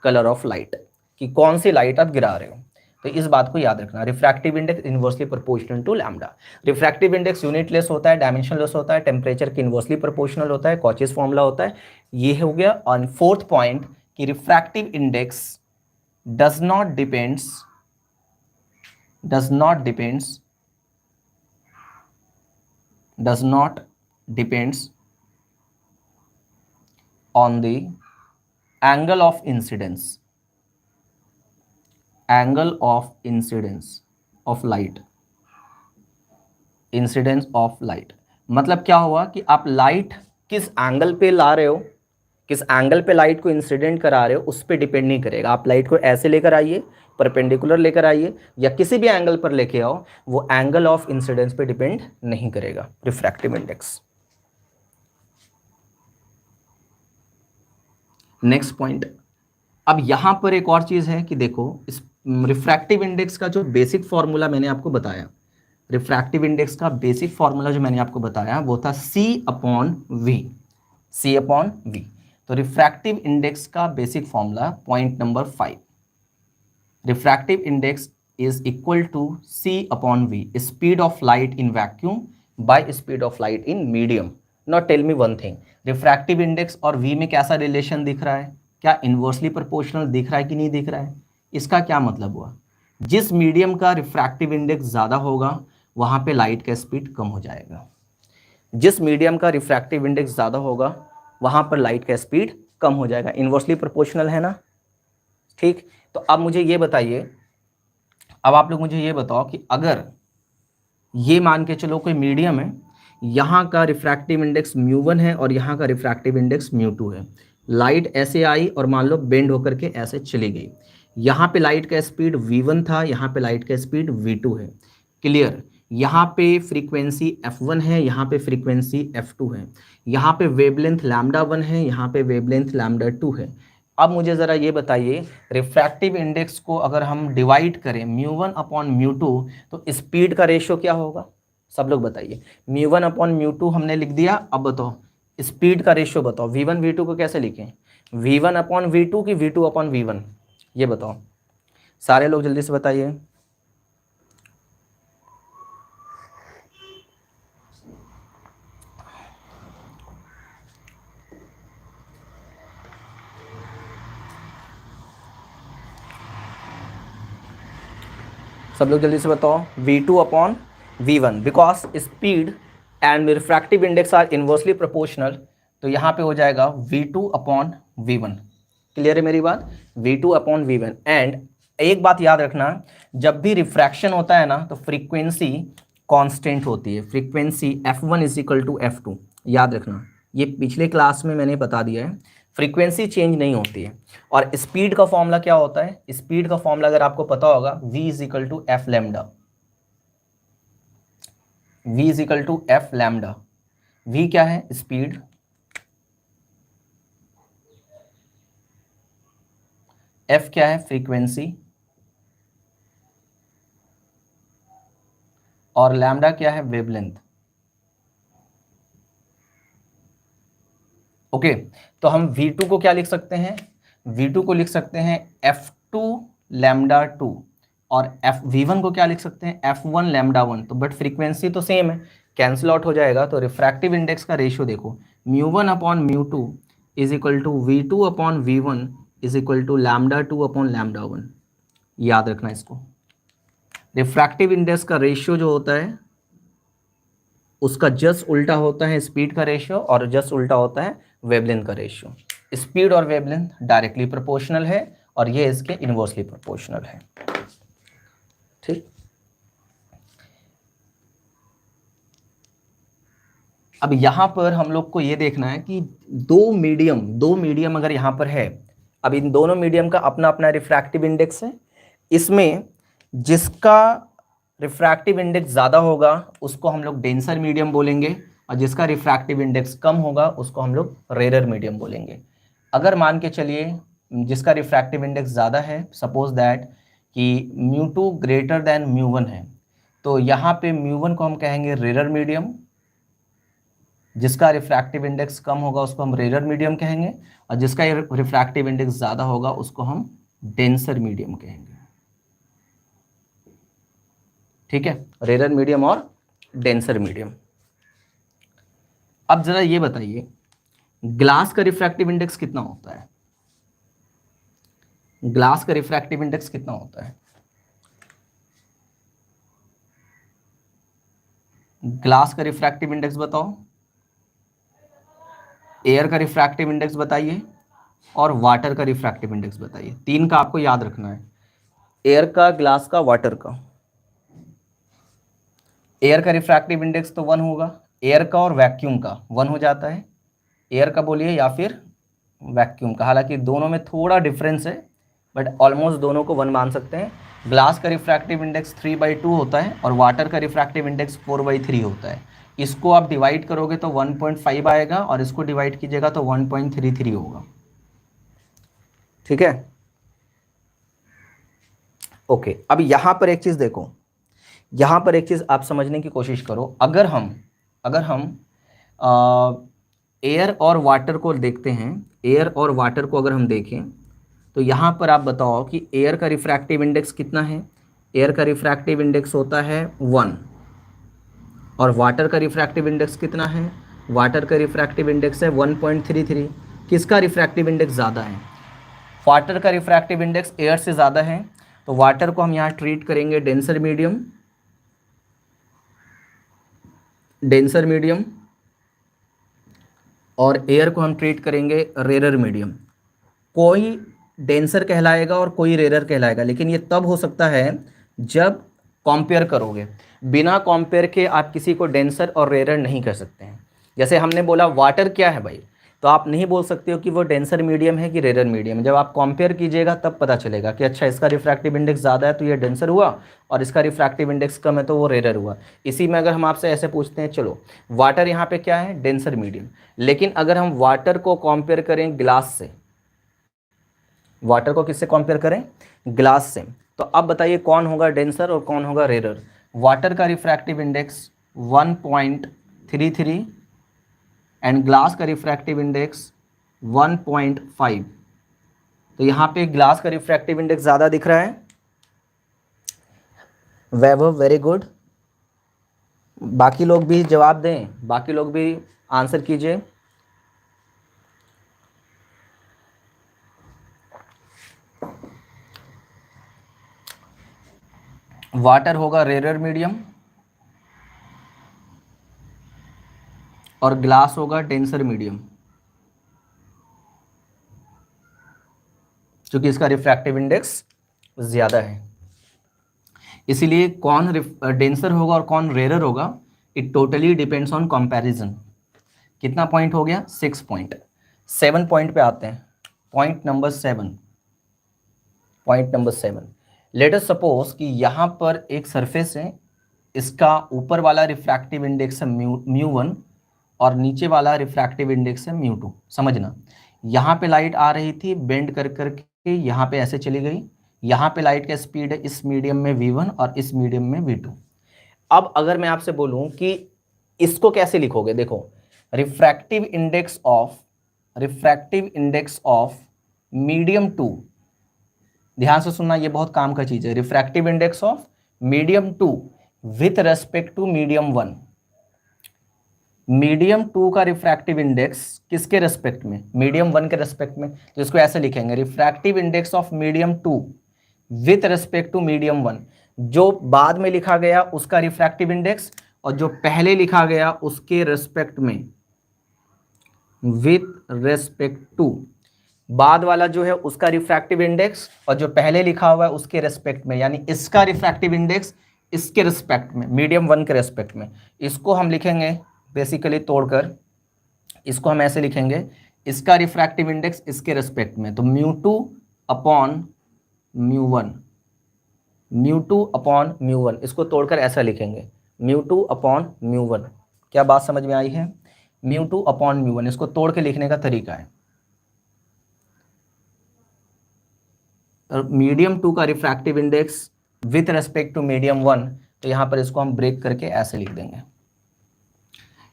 colour of light, कि कौन सी लाइट आप गिरा रहे हो। तो इस बात को याद रखना, refractive index inversely proportional to lambda. Refractive index unitless होता है, डायमेंशनलेस होता है, टेम्परेचर के इनवर्सली प्रोपोर्शनल होता है, कॉचीज फॉर्मूला होता है। ये हो गया ऑन फोर्थ पॉइंट कि refractive index does not depends on the angle of incidence of light, incidence of light. मतलब क्या हुआ कि आप लाइट किस एंगल पे ला रहे हो, किस एंगल पे लाइट को इंसिडेंट करा रहे हो, उस पर डिपेंड नहीं करेगा। आप लाइट को ऐसे लेकर आइए, परपेंडिकुलर लेकर आइए, या किसी भी एंगल पर लेके आओ, वो एंगल ऑफ इंसिडेंस पे डिपेंड नहीं करेगा रिफ्रैक्टिव इंडेक्स। नेक्स्ट पॉइंट, अब यहां पर एक और चीज है कि देखो, इस रिफ्रैक्टिव इंडेक्स का जो बेसिक फॉर्मूला मैंने आपको बताया, रिफ्रैक्टिव इंडेक्स का बेसिक फॉर्मूला जो मैंने आपको बताया वो था C/V। तो रिफ्रैक्टिव इंडेक्स का basic formula point number 5, refractive index is equal to C/V, speed of light in vacuum by speed of light in medium. Now tell me one thing, refractive index और V में कैसा relation दिख रहा है? क्या inversely proportional दिख रहा है कि नहीं दिख रहा है? इसका क्या मतलब हुआ? जिस मीडियम का रिफ्रैक्टिव इंडेक्स ज़्यादा होगा वहाँ पे लाइट का स्पीड कम हो जाएगा। जिस मीडियम का रिफ्रैक्टिव इंडेक्स ज़्यादा होगा वहाँ पर लाइट का स्पीड कम हो जाएगा। इन्वर्सली प्रोपोर्शनल है ना? ठीक, तो अब मुझे ये बताइए, अब आप लोग मुझे ये बताओ कि अगर ये मान के चलो कोई मीडियम है, यहाँ का रिफ्रैक्टिव इंडेक्स μ1 है और यहाँ का रिफ्रैक्टिव इंडेक्स μ2 है, लाइट ऐसे आई और मान लो बेंड होकर के ऐसे चली गई, यहाँ पे लाइट का स्पीड v1 था, यहाँ पे लाइट का स्पीड v2 है। क्लियर? यहाँ पे फ्रीक्वेंसी f1 है, यहाँ पे फ्रीक्वेंसी f2 है, यहाँ पे वेवलेंथ λ1 है, यहाँ पे वेवलेंथ λ2 है। अब मुझे ज़रा ये बताइए, रिफ्रैक्टिव इंडेक्स को अगर हम डिवाइड करें μ1/μ2 तो स्पीड का रेशियो क्या होगा? सब लोग बताइए। μ1/μ2 हमने लिख दिया, अब बताओ स्पीड का रेशियो बताओ। v1 v2 को कैसे लिखें? v1/v2 की v2/v1? ये बताओ सारे लोग, जल्दी से बताइए। सब लोग जल्दी से बताओ। v2/v1 because speed and refractive index are inversely proportional, तो यहाँ पे हो जाएगा v2/v1। क्लियर है मेरी बात? v2/v1। एंड एक बात याद रखना, जब भी रिफ्रैक्शन होता है ना तो फ्रीक्वेंसी कांस्टेंट होती है। फ्रीक्वेंसी f1 = f2, याद रखना, ये पिछले क्लास में मैंने बता दिया है। फ्रीक्वेंसी चेंज नहीं होती है। और स्पीड का फॉर्मूला क्या होता है? स्पीड का फॉर्मूला अगर आपको पता होगा v = f लैम्डा। v is equal to F lambda. v क्या है? स्पीड, f क्या है? फ्रीक्वेंसी, और लैम्डा क्या है? वेवलेंथ। ओके, तो हम v2 को क्या लिख सकते हैं? v2 को लिख सकते हैं f2 लैम्डा 2, और v1 को क्या लिख सकते हैं? f1 lambda 1। तो बट फ्रीक्वेंसी तो सेम है, कैंसिल आउट हो जाएगा। तो रिफ्रैक्टिव इंडेक्स का रेशियो देखो, μ1 upon μ2 is equal to v2 upon v1 is equal to lambda 2 upon lambda 1। याद रखना इसको। रिफ्रैक्टिव इंडेक्स का रेशियो जो होता है उसका जस्ट उल्टा होता है स्पीड का रेशियो, और जस्ट उल्टा होता है वेवलेंथ का रेशियो। स्पीड और वेवलेंथ डायरेक्टली प्रोपोर्शनल है, और ये इसके इनवर्सली प्रोपोर्शनल है। ठीक, अब यहां पर हम लोग को ये देखना है कि दो मीडियम अगर यहां पर है, अब इन दोनों मीडियम का अपना अपना रिफ्रैक्टिव इंडेक्स है। इसमें जिसका रिफ्रैक्टिव इंडेक्स ज़्यादा होगा उसको हम लोग डेंसर मीडियम बोलेंगे, और जिसका रिफ्रैक्टिव इंडेक्स कम होगा उसको हम लोग रेरर मीडियम बोलेंगे। अगर मान के चलिए जिसका रिफ्रैक्टिव इंडेक्स ज़्यादा है, सपोज दैट कि μ2 ग्रेटर देन μ1 है, तो यहाँ पे μ1 को हम कहेंगे रेरर मीडियम, जिसका रिफ्रैक्टिव इंडेक्स कम होगा उसको हम रेरर मीडियम कहेंगे, और जिसका रिफ्रैक्टिव इंडेक्स ज़्यादा होगा उसको हम डेंसर मीडियम कहेंगे। ठीक है, रेरर मीडियम और डेंसर मीडियम। अब जरा ये बताइए ग्लास का रिफ्रैक्टिव इंडेक्स कितना होता है? ग्लास का रिफ्रैक्टिव इंडेक्स कितना होता है? ग्लास का रिफ्रैक्टिव इंडेक्स बताओ, एयर का रिफ्रैक्टिव इंडेक्स बताइए, और वाटर का रिफ्रैक्टिव इंडेक्स बताइए। तीन का आपको याद रखना है, एयर का, ग्लास का, वाटर का। एयर का रिफ्रैक्टिव इंडेक्स तो 1 होगा, एयर का और वैक्यूम का 1 हो जाता है। एयर का बोलिए या फिर वैक्यूम का, हालांकि दोनों में थोड़ा डिफरेंस है बट ऑलमोस्ट दोनों को 1 मान सकते हैं। ग्लास का रिफ्रैक्टिव इंडेक्स 3/2 होता है, और वाटर का रिफ्रैक्टिव इंडेक्स 4/3 होता है। इसको आप डिवाइड करोगे तो 1.5 आएगा, और इसको डिवाइड कीजिएगा तो 1.33 होगा। ठीक है, ओके। अब यहाँ पर एक चीज़ देखो, यहाँ पर एक चीज़ आप समझने की कोशिश करो। अगर हम एयर और वाटर को देखते हैं, एयर और वाटर को अगर हम देखें तो यहाँ पर आप बताओ कि एयर का रिफ्रैक्टिव इंडेक्स कितना है? एयर का रिफ्रैक्टिव इंडेक्स होता है 1, और वाटर का रिफ्रैक्टिव इंडेक्स कितना है? वाटर का रिफ्रैक्टिव इंडेक्स है 1.33। किसका रिफ्रैक्टिव इंडेक्स ज़्यादा है? वाटर का रिफ्रैक्टिव इंडेक्स एयर से ज़्यादा है, तो वाटर को हम यहाँ ट्रीट करेंगे डेंसर मीडियम, और एयर को हम ट्रीट करेंगे रेरर मीडियम। कोई डेंसर कहलाएगा और कोई रेरर कहलाएगा, लेकिन ये तब हो सकता है जब कंपेयर करोगे। बिना कंपेयर के आप किसी को डेंसर और रेरर नहीं कर सकते हैं। जैसे हमने बोला वाटर क्या है भाई, तो आप नहीं बोल सकते हो कि वो डेंसर मीडियम है कि रेरर मीडियम। जब आप कंपेयर कीजिएगा तब पता चलेगा कि अच्छा इसका रिफ्रैक्टिव इंडेक्स ज़्यादा है तो ये डेंसर हुआ, और इसका रिफ्रैक्टिव इंडेक्स कम है तो वो रेरर हुआ। इसी में अगर हम आपसे ऐसे पूछते हैं, चलो वाटर यहाँ पे क्या है? Denser medium. लेकिन अगर हम वाटर को कंपेयर करें ग्लास से, वाटर को किससे कंपेयर करें? ग्लास से, तो अब बताइए कौन होगा डेंसर और कौन होगा रेरर? वाटर का रिफ्रैक्टिव इंडेक्स 1.33 एंड ग्लास का रिफ्रैक्टिव इंडेक्स 1.5। तो यहाँ पे ग्लास का रिफ्रैक्टिव इंडेक्स ज़्यादा दिख रहा है। वैभव वेरी गुड। बाकी लोग भी जवाब दें, बाकी लोग भी आंसर कीजिए। वाटर होगा रेरर मीडियम और ग्लास होगा डेंसर मीडियम, क्योंकि इसका रिफ्रैक्टिव इंडेक्स ज़्यादा है। इसीलिए कौन डेंसर होगा और कौन रेरर होगा, it totally depends on comparison. कितना पॉइंट हो गया? 6 पॉइंट। 7 पॉइंट पे आते हैं। Point number 7। Let us suppose कि यहाँ पर एक सरफेस है, इसका ऊपर वाला रिफ्रैक्टिव इंडेक्स है म्यू वन और नीचे वाला रिफ्रैक्टिव इंडेक्स है म्यू टू। समझना, यहाँ पे लाइट आ रही थी बेंड कर करके, यहाँ पे ऐसे चली गई, यहाँ पे लाइट का स्पीड है इस मीडियम में v1 और इस मीडियम में v2। अब अगर मैं आपसे बोलूं कि इसको कैसे लिखोगे, देखो refractive index of medium two, ध्यान से सुनना, ये बहुत काम का चीज है। Refractive index of medium two with respect to medium one. Medium two का रिफ्रैक्टिव इंडेक्स किसके रेस्पेक्ट में? मीडियम वन के रेस्पेक्ट में। तो इसको ऐसे लिखेंगे, refractive index of medium two with respect to medium one. जो बाद में लिखा गया उसका रिफ्रैक्टिव इंडेक्स और जो पहले लिखा गया उसके रेस्पेक्ट में, विथ रेस्पेक्ट टू, बाद वाला जो है उसका रिफ्रैक्टिव इंडेक्स और जो पहले लिखा हुआ है उसके रेस्पेक्ट में, यानी इसका रिफ्रैक्टिव इंडेक्स इसके रेस्पेक्ट में, मीडियम वन के रेस्पेक्ट में। इसको हम लिखेंगे बेसिकली तोड़कर, इसको हम ऐसे लिखेंगे, इसका रिफ्रैक्टिव इंडेक्स इसके रेस्पेक्ट में, तो mu two upon mu one, mu two upon mu one, इसको तोड़कर ऐसा लिखेंगे, mu two upon mu one. क्या बात समझ में आई है? Mu two upon mu one, इसको तोड़ के लिखने का तरीका है। मीडियम टू का refractive index with respect to medium one, तो यहां पर इसको हम ब्रेक करके ऐसे लिख देंगे।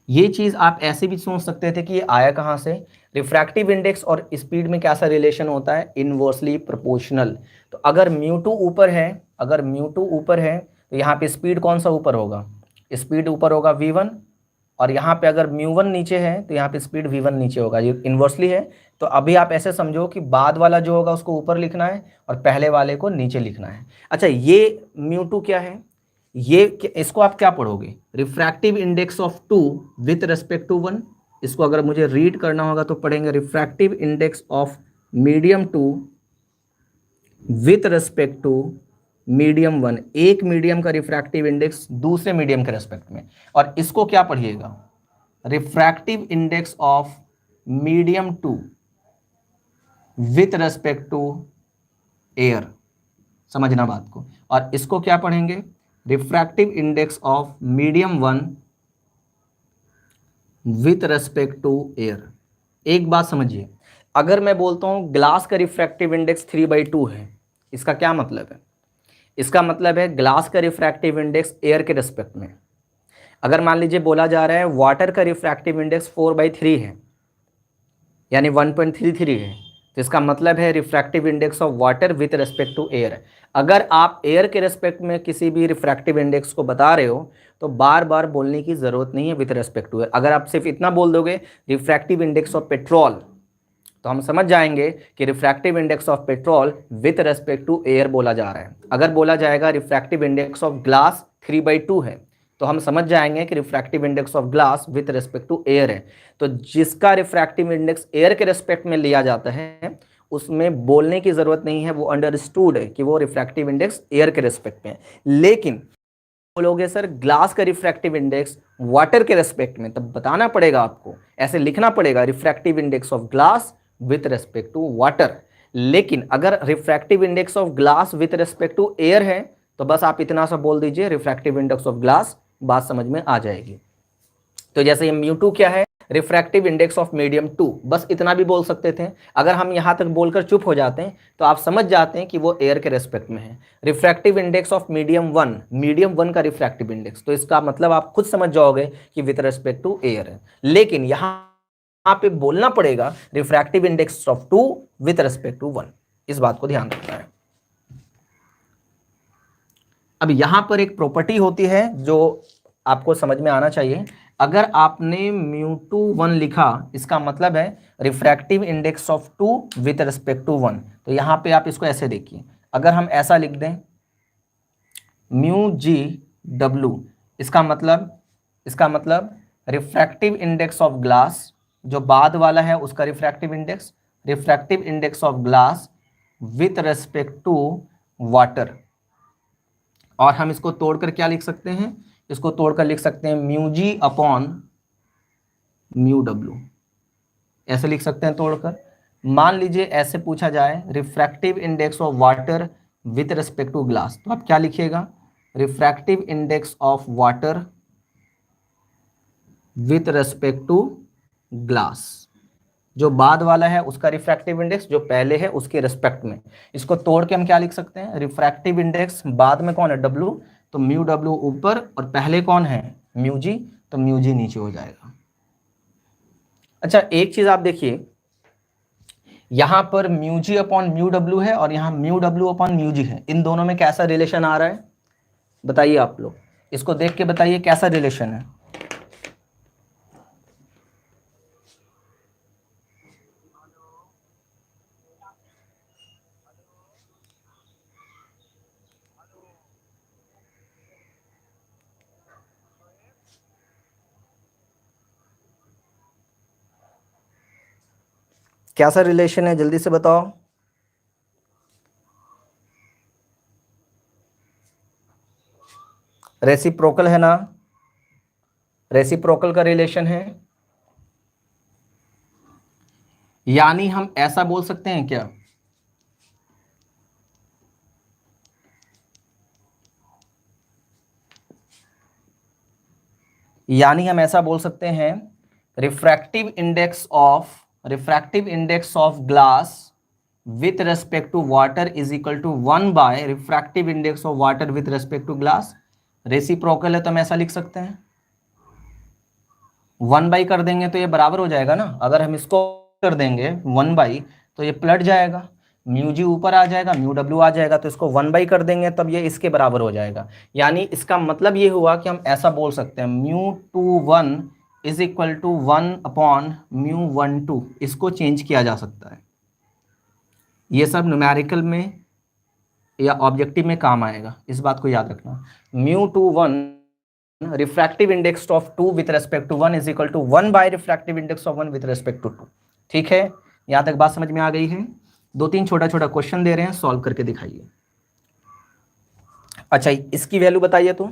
ये चीज आप ऐसे भी सोच सकते थे कि ये आया कहां से। रिफ्रैक्टिव इंडेक्स और स्पीड में कैसा रिलेशन होता है? Inversely proportional. तो अगर म्यू टू ऊपर है, अगर म्यू टू ऊपर है तो यहाँ पे स्पीड कौन सा ऊपर होगा? स्पीड ऊपर होगा v1, और यहाँ पे अगर म्यू वन नीचे है तो यहाँ पे स्पीड v1 नीचे होगा। ये इनवर्सली है। तो अभी आप ऐसे समझो कि बाद वाला जो होगा उसको ऊपर लिखना है और पहले वाले को नीचे लिखना है। अच्छा, ये म्यू टू क्या है? ये इसको आप क्या पढ़ोगे? Refractive index of two with respect to one. इसको अगर मुझे रीड करना होगा तो पढ़ेंगे refractive index of medium two with respect to medium one. एक मीडियम का रिफ्रैक्टिव इंडेक्स दूसरे मीडियम के रेस्पेक्ट में। और इसको क्या पढ़िएगा? Refractive index of medium two with respect to air. समझना बात को। और इसको क्या पढ़ेंगे? Refractive index of medium one with respect to air. एक बात समझिए, अगर मैं बोलता हूं ग्लास का रिफ्रैक्टिव इंडेक्स 3/2 है, इसका क्या मतलब है? इसका मतलब है ग्लास का रिफ्रैक्टिव इंडेक्स एयर के रेस्पेक्ट में। अगर मान लीजिए बोला जा रहा है वाटर का रिफ्रैक्टिव इंडेक्स 4/3 है, यानी 1.33 है, तो इसका मतलब है refractive index of water with respect to air. अगर आप एयर के रेस्पेक्ट में किसी भी रिफ्रैक्टिव इंडेक्स को बता रहे हो तो बार बार बोलने की जरूरत नहीं है विथ रेस्पेक्ट टू एयर। अगर आप सिर्फ इतना बोल दोगे रिफ्रैक्टिव इंडेक्स ऑफ पेट्रोल, तो हम समझ जाएंगे कि refractive index of petrol with respect to air बोला जा रहा है। अगर बोला जाएगा रिफ्रैक्टिव इंडेक्स ऑफ ग्लास 3/2 है, तो हम समझ जाएंगे कि refractive index of glass with respect to air है। तो जिसका रिफ्रैक्टिव इंडेक्स एयर के रेस्पेक्ट में लिया जाता है उसमें बोलने की जरूरत नहीं है, वो अंडरस्टूड है कि वो रिफ्रैक्टिव इंडेक्स एयर के रेस्पेक्ट में है। लेकिन बोलोगे सर ग्लास का रिफ्रैक्टिव इंडेक्स वाटर के रेस्पेक्ट में, तब बताना पड़ेगा आपको, ऐसे लिखना पड़ेगा refractive index of glass with respect to water. लेकिन अगर refractive index of glass with respect to air है तो बस आप इतना सा बोल दीजिए रिफ्रैक्टिव इंडेक्स ऑफ ग्लास, बात समझ में आ जाएगी। तो जैसे ये म्यू टू क्या है? Refractive index of medium two, बस इतना भी बोल सकते थे। अगर हम यहां तक बोलकर चुप हो जाते हैं तो आप समझ जाते हैं कि वो एयर के रेस्पेक्ट में है। Refractive index of medium one, medium one का रिफ्रैक्टिव इंडेक्स, तो इसका मतलब आप खुद समझ जाओगे कि विथ रेस्पेक्ट टू एयर है। लेकिन यहां पे बोलना पड़ेगा refractive index of two with respect to one, इस बात को ध्यान रखना है। अब यहां पर एक प्रॉपर्टी होती है जो आपको समझ में आना चाहिए। अगर आपने म्यू टू वन लिखा, इसका मतलब है refractive index of two with respect to one. तो यहां पे आप इसको ऐसे देखिए, अगर हम ऐसा लिख दें म्यू जी डब्ल्यू, इसका मतलब रिफ्रैक्टिव इंडेक्स ऑफ ग्लास, जो बाद वाला है उसका refractive index of glass with respect to water. और हम इसको तोड़कर क्या लिख सकते हैं? इसको तोड़कर लिख सकते हैं mu G upon mu W, ऐसे लिख सकते हैं तोड़कर। मान लीजिए ऐसे पूछा जाए refractive index of water with respect to glass, तो आप क्या लिखिएगा? Refractive index of water with respect to glass. जो बाद वाला है उसका रिफ्रैक्टिव इंडेक्स, जो पहले है उसके रिस्पेक्ट में। इसको तोड़ के हम क्या लिख सकते हैं, रिफ्रैक्टिव इंडेक्स बाद में कौन है, W, तो म्यू W ऊपर, और पहले कौन है, म्यू G, तो म्यू G नीचे हो जाएगा। अच्छा एक चीज आप देखिए, यहां पर mu G upon mu W है और यहां mu W upon mu G है, इन दोनों में कैसा रिलेशन आ रहा है बताइए आप लोग, इसको देख के बताइए कैसा रिलेशन है। कैसा रिलेशन है जल्दी से बताओ। रेसिप्रोकल है ना, रेसिप्रोकल का रिलेशन है। यानी हम ऐसा बोल सकते हैं क्या, यानी हम ऐसा बोल सकते हैं, refractive index of glass with respect to water is equal to 1 by refractive index of water with respect to glass. Reciprocal है तो हम ऐसा लिख सकते हैं, 1 बाई कर देंगे तो ये बराबर हो जाएगा ना, अगर हम इसको कर देंगे 1 बाई तो ये पलट जाएगा, म्यू जी ऊपर आ जाएगा, म्यू डब्ल्यू आ जाएगा, तो इसको 1 बाई कर देंगे तब ये इसके बराबर हो जाएगा। यानी इसका मतलब ये हुआ कि हम ऐसा बोल सकते हैं, mu two 1 is equal to 1 upon mu 1 2, इसको चेंज किया जा सकता है। ये सब न्यूमेरिकल में या ऑब्जेक्टिव में काम आएगा, इस बात को याद रखना। Mu two 1 refractive index of 2 with respect to 1 is equal to 1 by refractive index of 1 with respect to 2। ठीक है, यहां तक बात समझ में आ गई है। 2-3 छोटा छोटा क्वेश्चन दे रहे हैं, सॉल्व करके दिखाइए। अच्छा इसकी वैल्यू बताइए। तो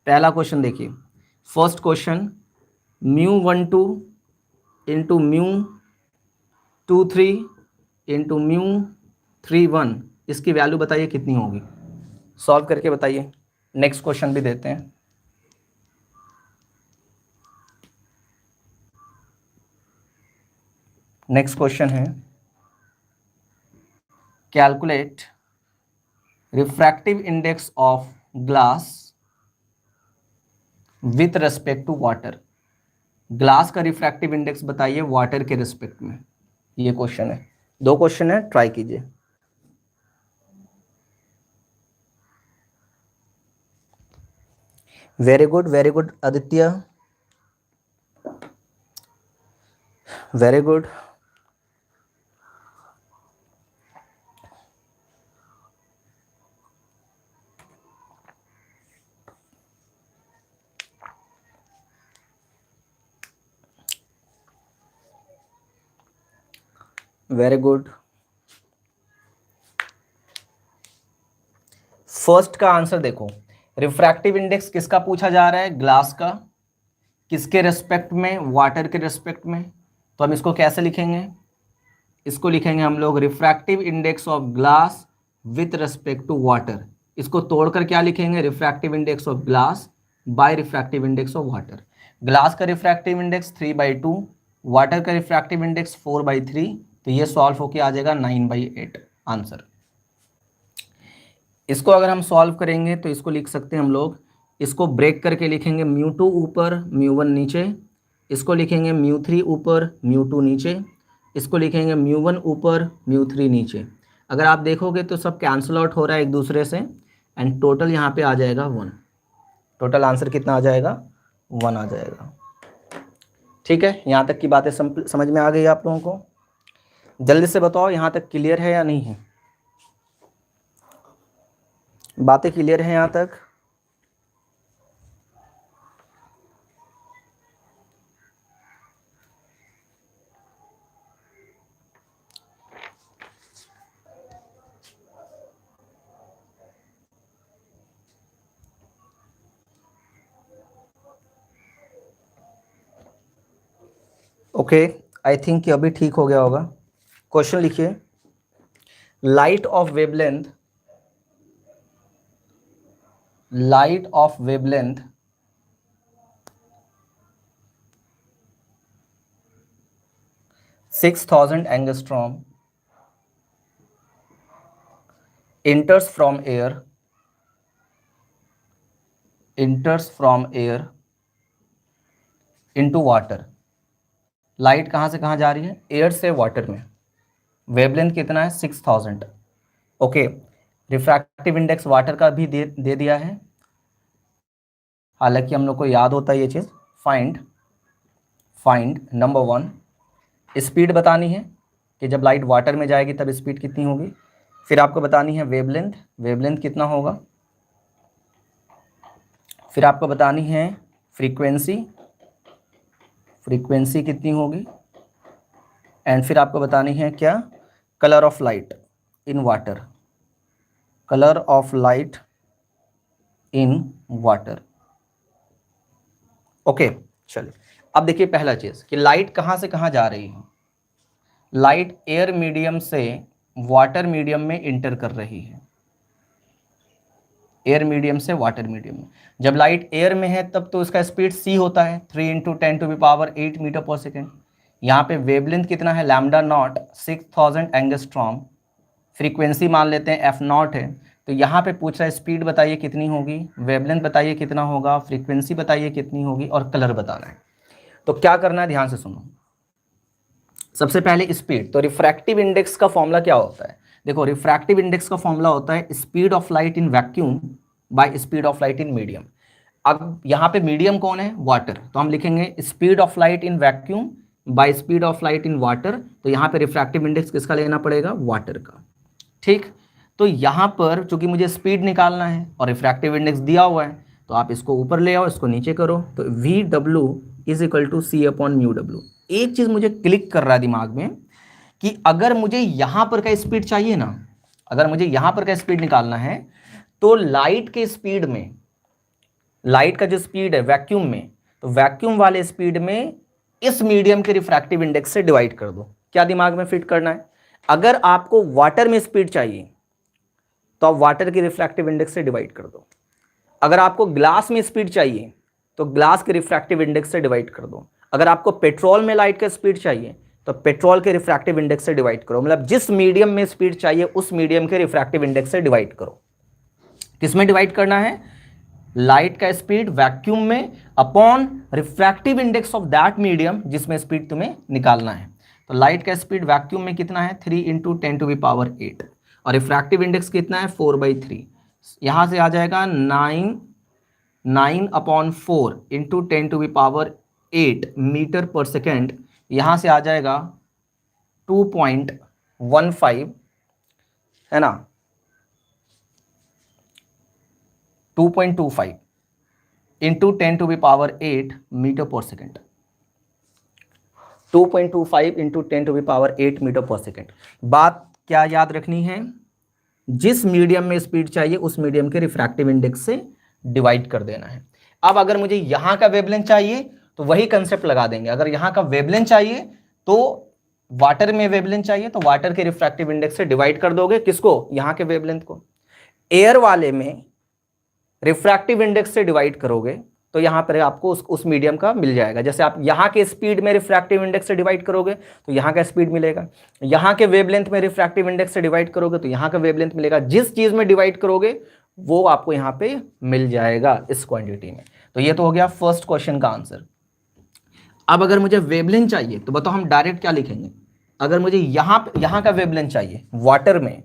पहला क्वेश्चन देखिए, first question, mu 1 2 into mu 2 3 into mu 3 1, इसकी वैल्यू बताइए कितनी होगी, सॉल्व करके बताइए। नेक्स्ट क्वेश्चन भी देते हैं। नेक्स्ट क्वेश्चन है, calculate refractive index of glass with respect to water. Glass का रिफ्रैक्टिव इंडेक्स बताइए वाटर के रिस्पेक्ट में, ये क्वेश्चन है। 2 क्वेश्चन है, ट्राई कीजिए। Very good Aditya, very good. Very good. First का आंसर देखो, रिफ्रैक्टिव इंडेक्स किसका पूछा जा रहा है, ग्लास का, किसके रेस्पेक्ट में, वाटर के रेस्पेक्ट में। तो हम इसको कैसे लिखेंगे, इसको लिखेंगे हम लोग refractive index of glass with respect to water. इसको तोड़कर क्या लिखेंगे, refractive index of glass by refractive index of water. Glass का रिफ्रैक्टिव इंडेक्स 3/2, वाटर का रिफ्रैक्टिव इंडेक्स 4/3, तो ये सॉल्व होके आ जाएगा 9/8 आंसर। इसको अगर हम सॉल्व करेंगे तो इसको लिख सकते हैं हम लोग, इसको ब्रेक करके लिखेंगे, म्यू 2 ऊपर म्यू 1 नीचे, इसको लिखेंगे म्यू 3 ऊपर म्यू 2 नीचे, इसको लिखेंगे म्यू 1 ऊपर म्यू 3 नीचे। अगर आप देखोगे तो सब कैंसिल आउट हो रहा है एक दूसरे से, एंड टोटल यहाँ पे आ जाएगा 1। टोटल आंसर कितना आ जाएगा, 1 आ जाएगा। ठीक है, यहाँ तक की बातें समझ में आ गई आप लोगों को। जल्दी से बताओ यहाँ तक क्लियर है या नहीं है, बातें क्लियर है यहाँ तक। ओके, आई थिंक कि अभी ठीक हो गया होगा। क्वेश्चन लिखिए, light of wavelength light of wavelength 6000 angstrom enters from air into water. Light कहाँ से कहाँ जा रही है? एयर से वाटर में। वेवलेंथ कितना है? 6000। ओके, रिफ्रैक्टिव इंडेक्स वाटर का भी दे दिया है, हालांकि हम लोग को याद होता है ये चीज़। फाइंड नंबर 1 स्पीड बतानी है कि जब लाइट वाटर में जाएगी तब स्पीड कितनी होगी। फिर आपको बतानी है वेवलेंथ कितना होगा। फिर आपको बतानी है फ्रीक्वेंसी कितनी होगी। एंड फिर आपको बतानी है क्या? Colour of light in water. Okay, चलिए अब देखिए पहला चीज कि लाइट कहाँ से कहाँ जा रही है। लाइट एयर मीडियम से वाटर मीडियम में इंटर कर रही है। एयर मीडियम से वाटर मीडियम में। जब लाइट एयर में है तब तो उसका स्पीड c होता है 3 × 10⁸ मीटर पर सेकेंड। यहाँ पे वेवलेंथ कितना है? Lambda naught 6000 angstrom. फ्रीक्वेंसी मान लेते हैं f0 है। तो यहाँ पे पूछ रहा है स्पीड बताइए कितनी होगी, वेवलेंथ बताइए कितना होगा, फ्रीक्वेंसी बताइए कितनी होगी और कलर बताना है। तो क्या करना है, ध्यान से सुनो। सबसे पहले स्पीड। तो रिफ्रैक्टिव इंडेक्स का फॉर्मूला क्या होता है? देखो, रिफ्रैक्टिव इंडेक्स का फॉर्मूला होता है speed of light in vacuum by speed of light in medium. अब यहाँ पे मीडियम कौन है? वाटर। तो हम लिखेंगे speed of light in vacuum by speed of light in water. तो यहाँ पे रिफ्रैक्टिव इंडेक्स किसका लेना पड़ेगा? वाटर का। ठीक, तो यहाँ पर चूंकि मुझे स्पीड निकालना है और रिफ्रैक्टिव इंडेक्स दिया हुआ है, तो आप इसको ऊपर ले आओ, इसको नीचे करो। तो VW = C/μW। एक चीज मुझे क्लिक कर रहा है दिमाग में कि अगर मुझे यहां पर का स्पीड चाहिए ना, अगर मुझे यहां पर का स्पीड निकालना है, तो लाइट के स्पीड में, लाइट का जो स्पीड है वैक्यूम में, तो वैक्यूम वाले स्पीड में इस मीडियम के रिफ्रैक्टिव इंडेक्स से डिवाइड कर दो। क्या दिमाग में फिट करना है? अगर आपको वाटर में स्पीड चाहिए तो आप वाटर के रिफ्रैक्टिव इंडेक्स से डिवाइड कर दो। अगर आपको ग्लास में स्पीड चाहिए तो ग्लास के रिफ्रैक्टिव इंडेक्स से डिवाइड कर दो। अगर आपको पेट्रोल में लाइट का स्पीड चाहिए तो पेट्रोल के रिफ्रैक्टिव इंडेक्स से डिवाइड करो। मतलब जिस मीडियम में स्पीड चाहिए उस मीडियम के रिफ्रैक्टिव इंडेक्स से डिवाइड करो। किसमें डिवाइड करना है? लाइट का स्पीड वैक्यूम में upon refractive index of that medium जिसमें स्पीड तुम्हें निकालना है। तो लाइट का स्पीड वैक्यूम में कितना है? 3 × 10⁸ और रिफ्रैक्टिव इंडेक्स कितना है? 4/3। यहां से आ जाएगा 9/4 × 10⁸ मीटर पर सेकेंड। यहां से आ जाएगा 2.15, है ना, 2.25 × 10⁸ मीटर पर सेकेंड। 2.25 × 10⁸ मीटर पर सेकेंड। बात क्या याद रखनी है? जिस मीडियम में स्पीड चाहिए उस मीडियम के रिफ्रैक्टिव इंडेक्स से डिवाइड कर देना है। अब अगर मुझे यहां का वेवलेंथ चाहिए तो वही कंसेप्ट लगा देंगे। अगर यहां का वेवलेंथ चाहिए तो वाटर में वेवलेंथ चाहिए तो वाटर के रिफ्रैक्टिव इंडेक्स से डिवाइड कर दोगे। किसको? यहां के वेवलेंथ को। एयर वाले में रिफ्रैक्टिव इंडेक्स से डिवाइड करोगे तो यहां पर आपको उस मीडियम का मिल जाएगा। जैसे आप यहां के स्पीड में रिफ्रैक्टिव इंडेक्स से डिवाइड करोगे तो यहां का स्पीड मिलेगा, यहां के वेवलेंथ में रिफ्रैक्टिव इंडेक्स से डिवाइड करोगे तो यहां का वेवलेंथ मिलेगा। जिस चीज में डिवाइड करोगे वो आपको यहां पे मिल जाएगा इस क्वांटिटी में। तो ये तो हो गया फर्स्ट क्वेश्चन का आंसर। अब अगर मुझे वेवलेंथ चाहिए तो बताओ हम डायरेक्ट क्या लिखेंगे? अगर मुझे यहां का वेवलेंथ चाहिए वाटर में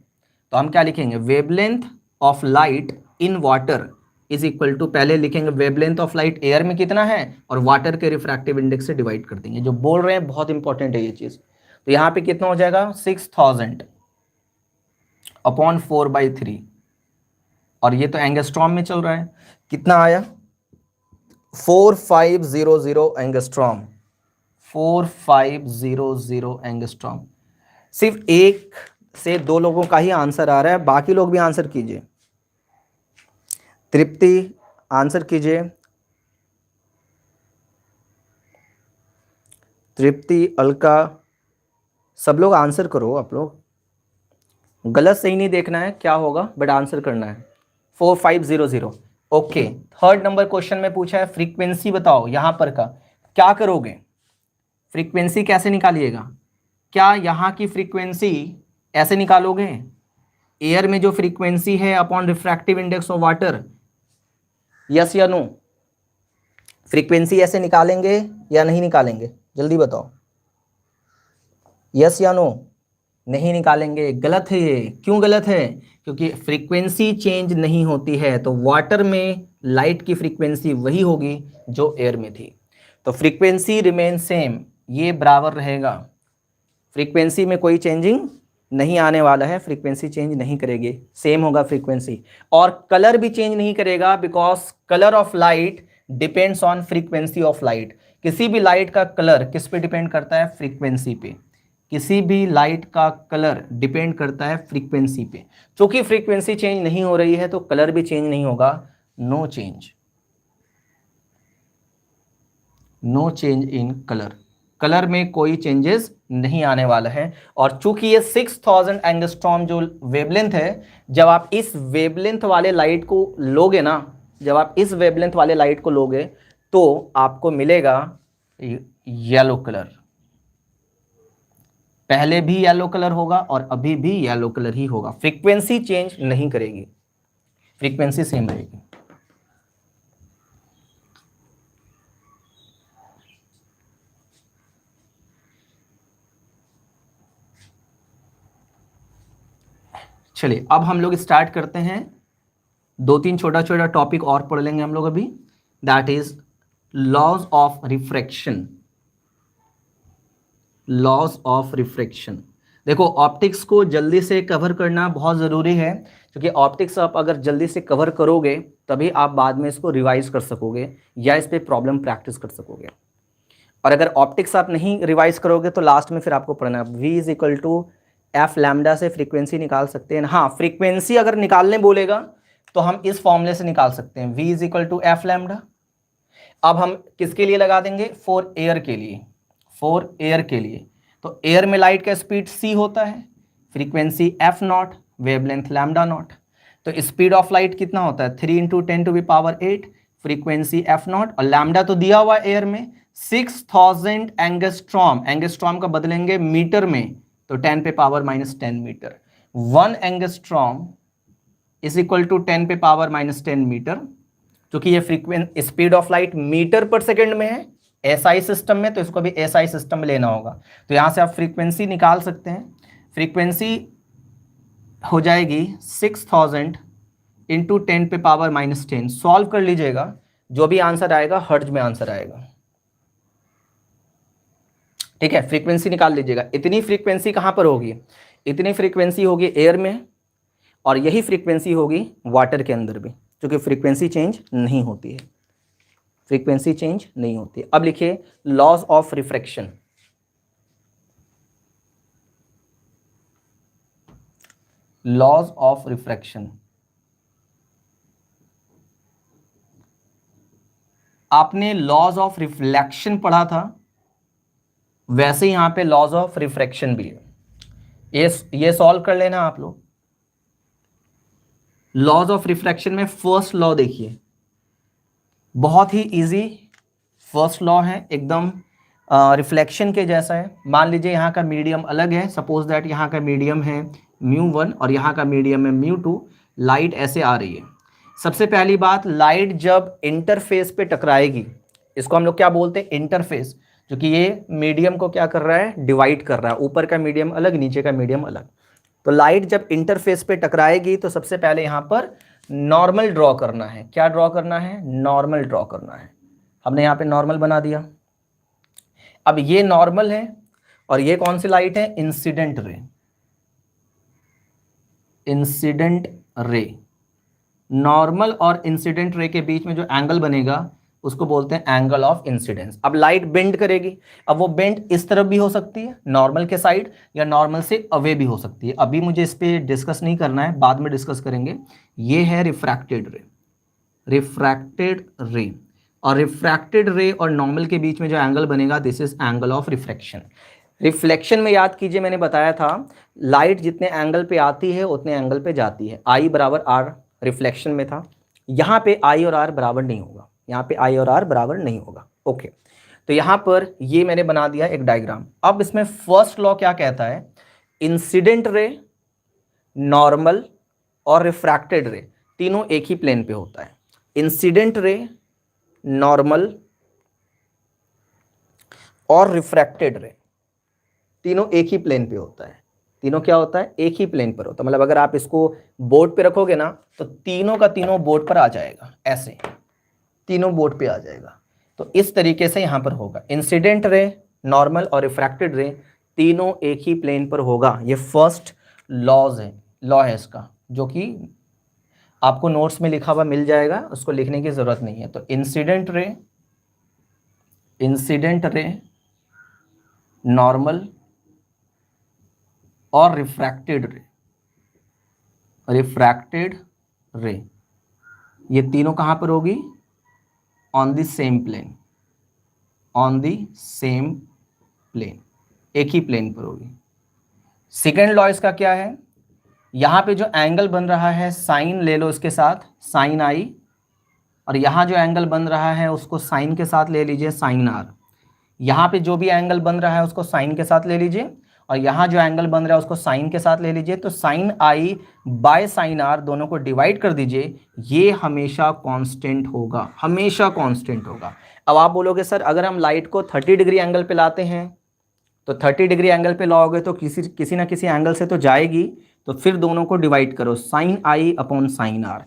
तो हम क्या लिखेंगे? Wavelength of light in water = पहले लिखेंगे वेवलेंथ ऑफ लाइट एयर में कितना है और वाटर के रिफ्रैक्टिव इंडेक्स से डिवाइड कर देंगे। जो बोल रहे हैं बहुत इंपॉर्टेंट है ये चीज। तो यहां पे कितना हो जाएगा? 6000/4/3 और ये तो एंगस्ट्रॉम में चल रहा है। कितना आया? 4500 एंगस्ट्रॉम। 4500 एंगस्ट्रॉम। सिर्फ एक से दो लोगों का ही आंसर आ रहा है, बाकी लोग भी आंसर कीजिए। तृप्ति आंसर कीजिए, तृप्ति, अलका, सब लोग आंसर करो। आप लोग गलत सही नहीं देखना है क्या होगा, बट आंसर करना है। 4500 ओके, थर्ड नंबर क्वेश्चन में पूछा है फ्रीक्वेंसी बताओ यहां पर का, क्या करोगे, फ्रीक्वेंसी कैसे निकालिएगा, क्या यहां की फ्रीक्वेंसी ऐसे निकालोगे, एयर में जो फ्रीक्वेंसी है upon refractive index of water, yes या नो, फ्रीक्वेंसी ऐसे निकालेंगे या नहीं निकालेंगे, जल्दी बताओ, यस या नो, नहीं निकालेंगे, गलत है ये, क्यों गलत है, क्योंकि फ्रीक्वेंसी चेंज नहीं होती है, तो वाटर में लाइट की फ्रीक्वेंसी वही होगी जो एयर में थी, तो फ्रीक्वेंसी रिमेन सेम, ये बराबर रहेगा, फ्रीक्वेंसी में कोई चेंजिंग नहीं आने वाला है, फ्रीक्वेंसी चेंज नहीं करेगी, सेम होगा फ्रीक्वेंसी, और कलर भी चेंज नहीं करेगा because colour of light depends on frequency of light, किसी भी लाइट का कलर किस पे डिपेंड करता है, फ्रीक्वेंसी पे, किसी भी लाइट का कलर डिपेंड करता है फ्रीक्वेंसी पे, क्योंकि फ्रीक्वेंसी चेंज नहीं हो रही है तो कलर भी चेंज नहीं होगा, no change, no change in colour, colour में कोई चेंजेस नहीं आने वाला है, और चूंकि ये 6000 एंगस्ट्रॉम जो वेवलेंथ है, जब आप इस वेवलेंथ वाले लाइट को लोगे ना, जब आप इस वेवलेंथ वाले लाइट को लोगे तो आपको मिलेगा येलो कलर, पहले भी येलो कलर होगा और अभी भी येलो कलर ही होगा, फ्रीक्वेंसी चेंज नहीं करेगी, फ्रीक्वेंसी सेम रहेगी। चलिए अब हम लोग स्टार्ट करते हैं, दो तीन छोटा छोटा टॉपिक और पढ़ लेंगे हम लोग अभी, that is laws of refraction, laws of refraction. देखो ऑप्टिक्स को जल्दी से कवर करना बहुत ज़रूरी है, क्योंकि ऑप्टिक्स आप अगर जल्दी से कवर करोगे तभी आप बाद में इसको रिवाइज कर सकोगे या इस पर प्रॉब्लम प्रैक्टिस कर सकोगे, और अगर ऑप्टिक्स आप नहीं रिवाइज करोगे तो लास्ट में फिर आपको पढ़ना है v is equal to F lambda से फ्रीक्वेंसी निकाल सकते हैं। हाँ, फ्रीक्वेंसी अगर निकालने बोलेगा तो हम इस फॉर्मूले से निकाल सकते हैं, v is equal to F lambda. अब हम किसके लिए लगा देंगे, फॉर एयर के लिए, फॉर एयर के लिए, तो एयर में लाइट का स्पीड c होता है, frequency F not, wavelength lambda naught, तो स्पीड ऑफ लाइट कितना होता है 3 × 10⁸, फ्रीक्वेंसी एफ नॉट, और लैम्डा तो दिया हुआ एयर में 6000 एंगस्ट्रॉम, एंगस्ट्रॉम का बदलेंगे मीटर में तो 10⁻⁻10 metre, 1 angstrom is equal to 10⁻⁻10 metre, क्योंकि ये frequency speed of light metre पर सेकंड में है एसआई सिस्टम में, तो इसको भी एसआई सिस्टम में लेना होगा, तो यहां से आप फ्रीक्वेंसी निकाल सकते हैं, फ्रीक्वेंसी हो जाएगी 6000 इंटू 10⁻⁻10, सॉल्व कर लीजिएगा, जो भी आंसर आएगा हर्ट्ज में आंसर आएगा, ठीक है, फ्रीक्वेंसी निकाल लीजिएगा, इतनी फ्रीक्वेंसी कहां पर होगी, इतनी फ्रीक्वेंसी होगी एयर में, और यही फ्रीक्वेंसी होगी वाटर के अंदर भी, क्योंकि फ्रीक्वेंसी चेंज नहीं होती है, फ्रीक्वेंसी चेंज नहीं होती है। अब लिखिए laws of refraction, laws of refraction, आपने लॉज ऑफ रिफ्लेक्शन पढ़ा था, वैसे यहां पे लॉज ऑफ रिफ्रैक्शन भी है, ये सॉल्व कर लेना आप लोग। लॉज ऑफ रिफ्रैक्शन में फर्स्ट लॉ देखिए, बहुत ही इजी फर्स्ट लॉ है, एकदम रिफ्लेक्शन के जैसा है। मान लीजिए यहाँ का मीडियम अलग है, सपोज दैट यहाँ का मीडियम है μ1 और यहाँ का मीडियम है μ2, लाइट ऐसे आ रही है। सबसे पहली बात, लाइट जब इंटरफेस पे टकराएगी, इसको हम लोग क्या बोलते हैं, इंटरफेस, क्योंकि ये मीडियम को क्या कर रहा है, डिवाइड कर रहा है, ऊपर का मीडियम अलग नीचे का मीडियम अलग, तो लाइट जब इंटरफेस पे टकराएगी तो सबसे पहले यहाँ पर नॉर्मल ड्रॉ करना है, क्या ड्रॉ करना है, नॉर्मल ड्रॉ करना है, हमने यहाँ पे नॉर्मल बना दिया। अब ये नॉर्मल है और ये कौन सी लाइट है, incident ray, incident ray, normal और इंसिडेंट रे के बीच में जो एंगल बनेगा उसको बोलते हैं एंगल ऑफ इंसिडेंस। अब लाइट बेंड करेगी, अब वो बेंड इस तरफ भी हो सकती है नॉर्मल के साइड, या नॉर्मल से अवे भी हो सकती है, अभी मुझे इस पे डिस्कस नहीं करना है, बाद में डिस्कस करेंगे। ये है रिफ्रैक्टेड रे, रिफ्रैक्टेड रे, और रिफ्रैक्टेड रे और नॉर्मल के बीच में जो एंगल बनेगा this is angle of reflection. Reflection में याद कीजिए मैंने बताया था लाइट जितने एंगल पे आती है उतने एंगल पे जाती है, I = R रिफ्लेक्शन में था, यहाँ पे आई और आर बराबर नहीं होगा, यहाँ पे आई और आर बराबर नहीं होगा। ओके, तो यहाँ पर ये मैंने बना दिया एक डायग्राम। अब इसमें फर्स्ट लॉ क्या कहता है, इंसिडेंट रे, नॉर्मल और रिफ्रैक्टेड रे तीनों एक ही प्लेन पे होता है। इंसिडेंट रे, नॉर्मल और रिफ्रैक्टेड रे तीनों एक ही प्लेन पे होता है। तीनों क्या होता है, एक ही प्लेन पर होता है। मतलब अगर आप इसको बोर्ड पे रखोगे ना तो तीनों का तीनों बोर्ड पर आ जाएगा, ऐसे तीनों बोर्ड पे आ जाएगा। तो इस तरीके से यहां पर होगा, इंसिडेंट रे, नॉर्मल और रिफ्रैक्टेड रे तीनों एक ही प्लेन पर होगा। ये फर्स्ट लॉ है इसका, जो कि आपको नोट्स में लिखा हुआ मिल जाएगा, उसको लिखने की जरूरत नहीं है। तो इंसिडेंट रे, नॉर्मल और रिफ्रैक्टेड रे ये तीनों कहां पर होगी, ऑन द सेम प्लेन, एक ही प्लेन पर होगी। सेकेंड लॉ इसका क्या है, यहां पे जो एंगल बन रहा है साइन ले लो इसके साथ, साइन आई, और यहां जो एंगल बन रहा है उसको साइन के साथ ले लीजिए, साइन आर। यहां पे जो भी एंगल बन रहा है उसको साइन के साथ ले लीजिए, और यहां जो एंगल बन रहा है उसको साइन के साथ ले लीजिए। तो sine I by sine R दोनों को डिवाइड कर दीजिए, ये हमेशा कांस्टेंट होगा, हमेशा कांस्टेंट होगा। अब आप बोलोगे सर अगर हम लाइट को 30 डिग्री एंगल पे लाते हैं तो 30 डिग्री एंगल पे लाओगे तो किसी ना किसी एंगल से तो जाएगी, तो फिर दोनों को डिवाइड करो, sine I upon sine R,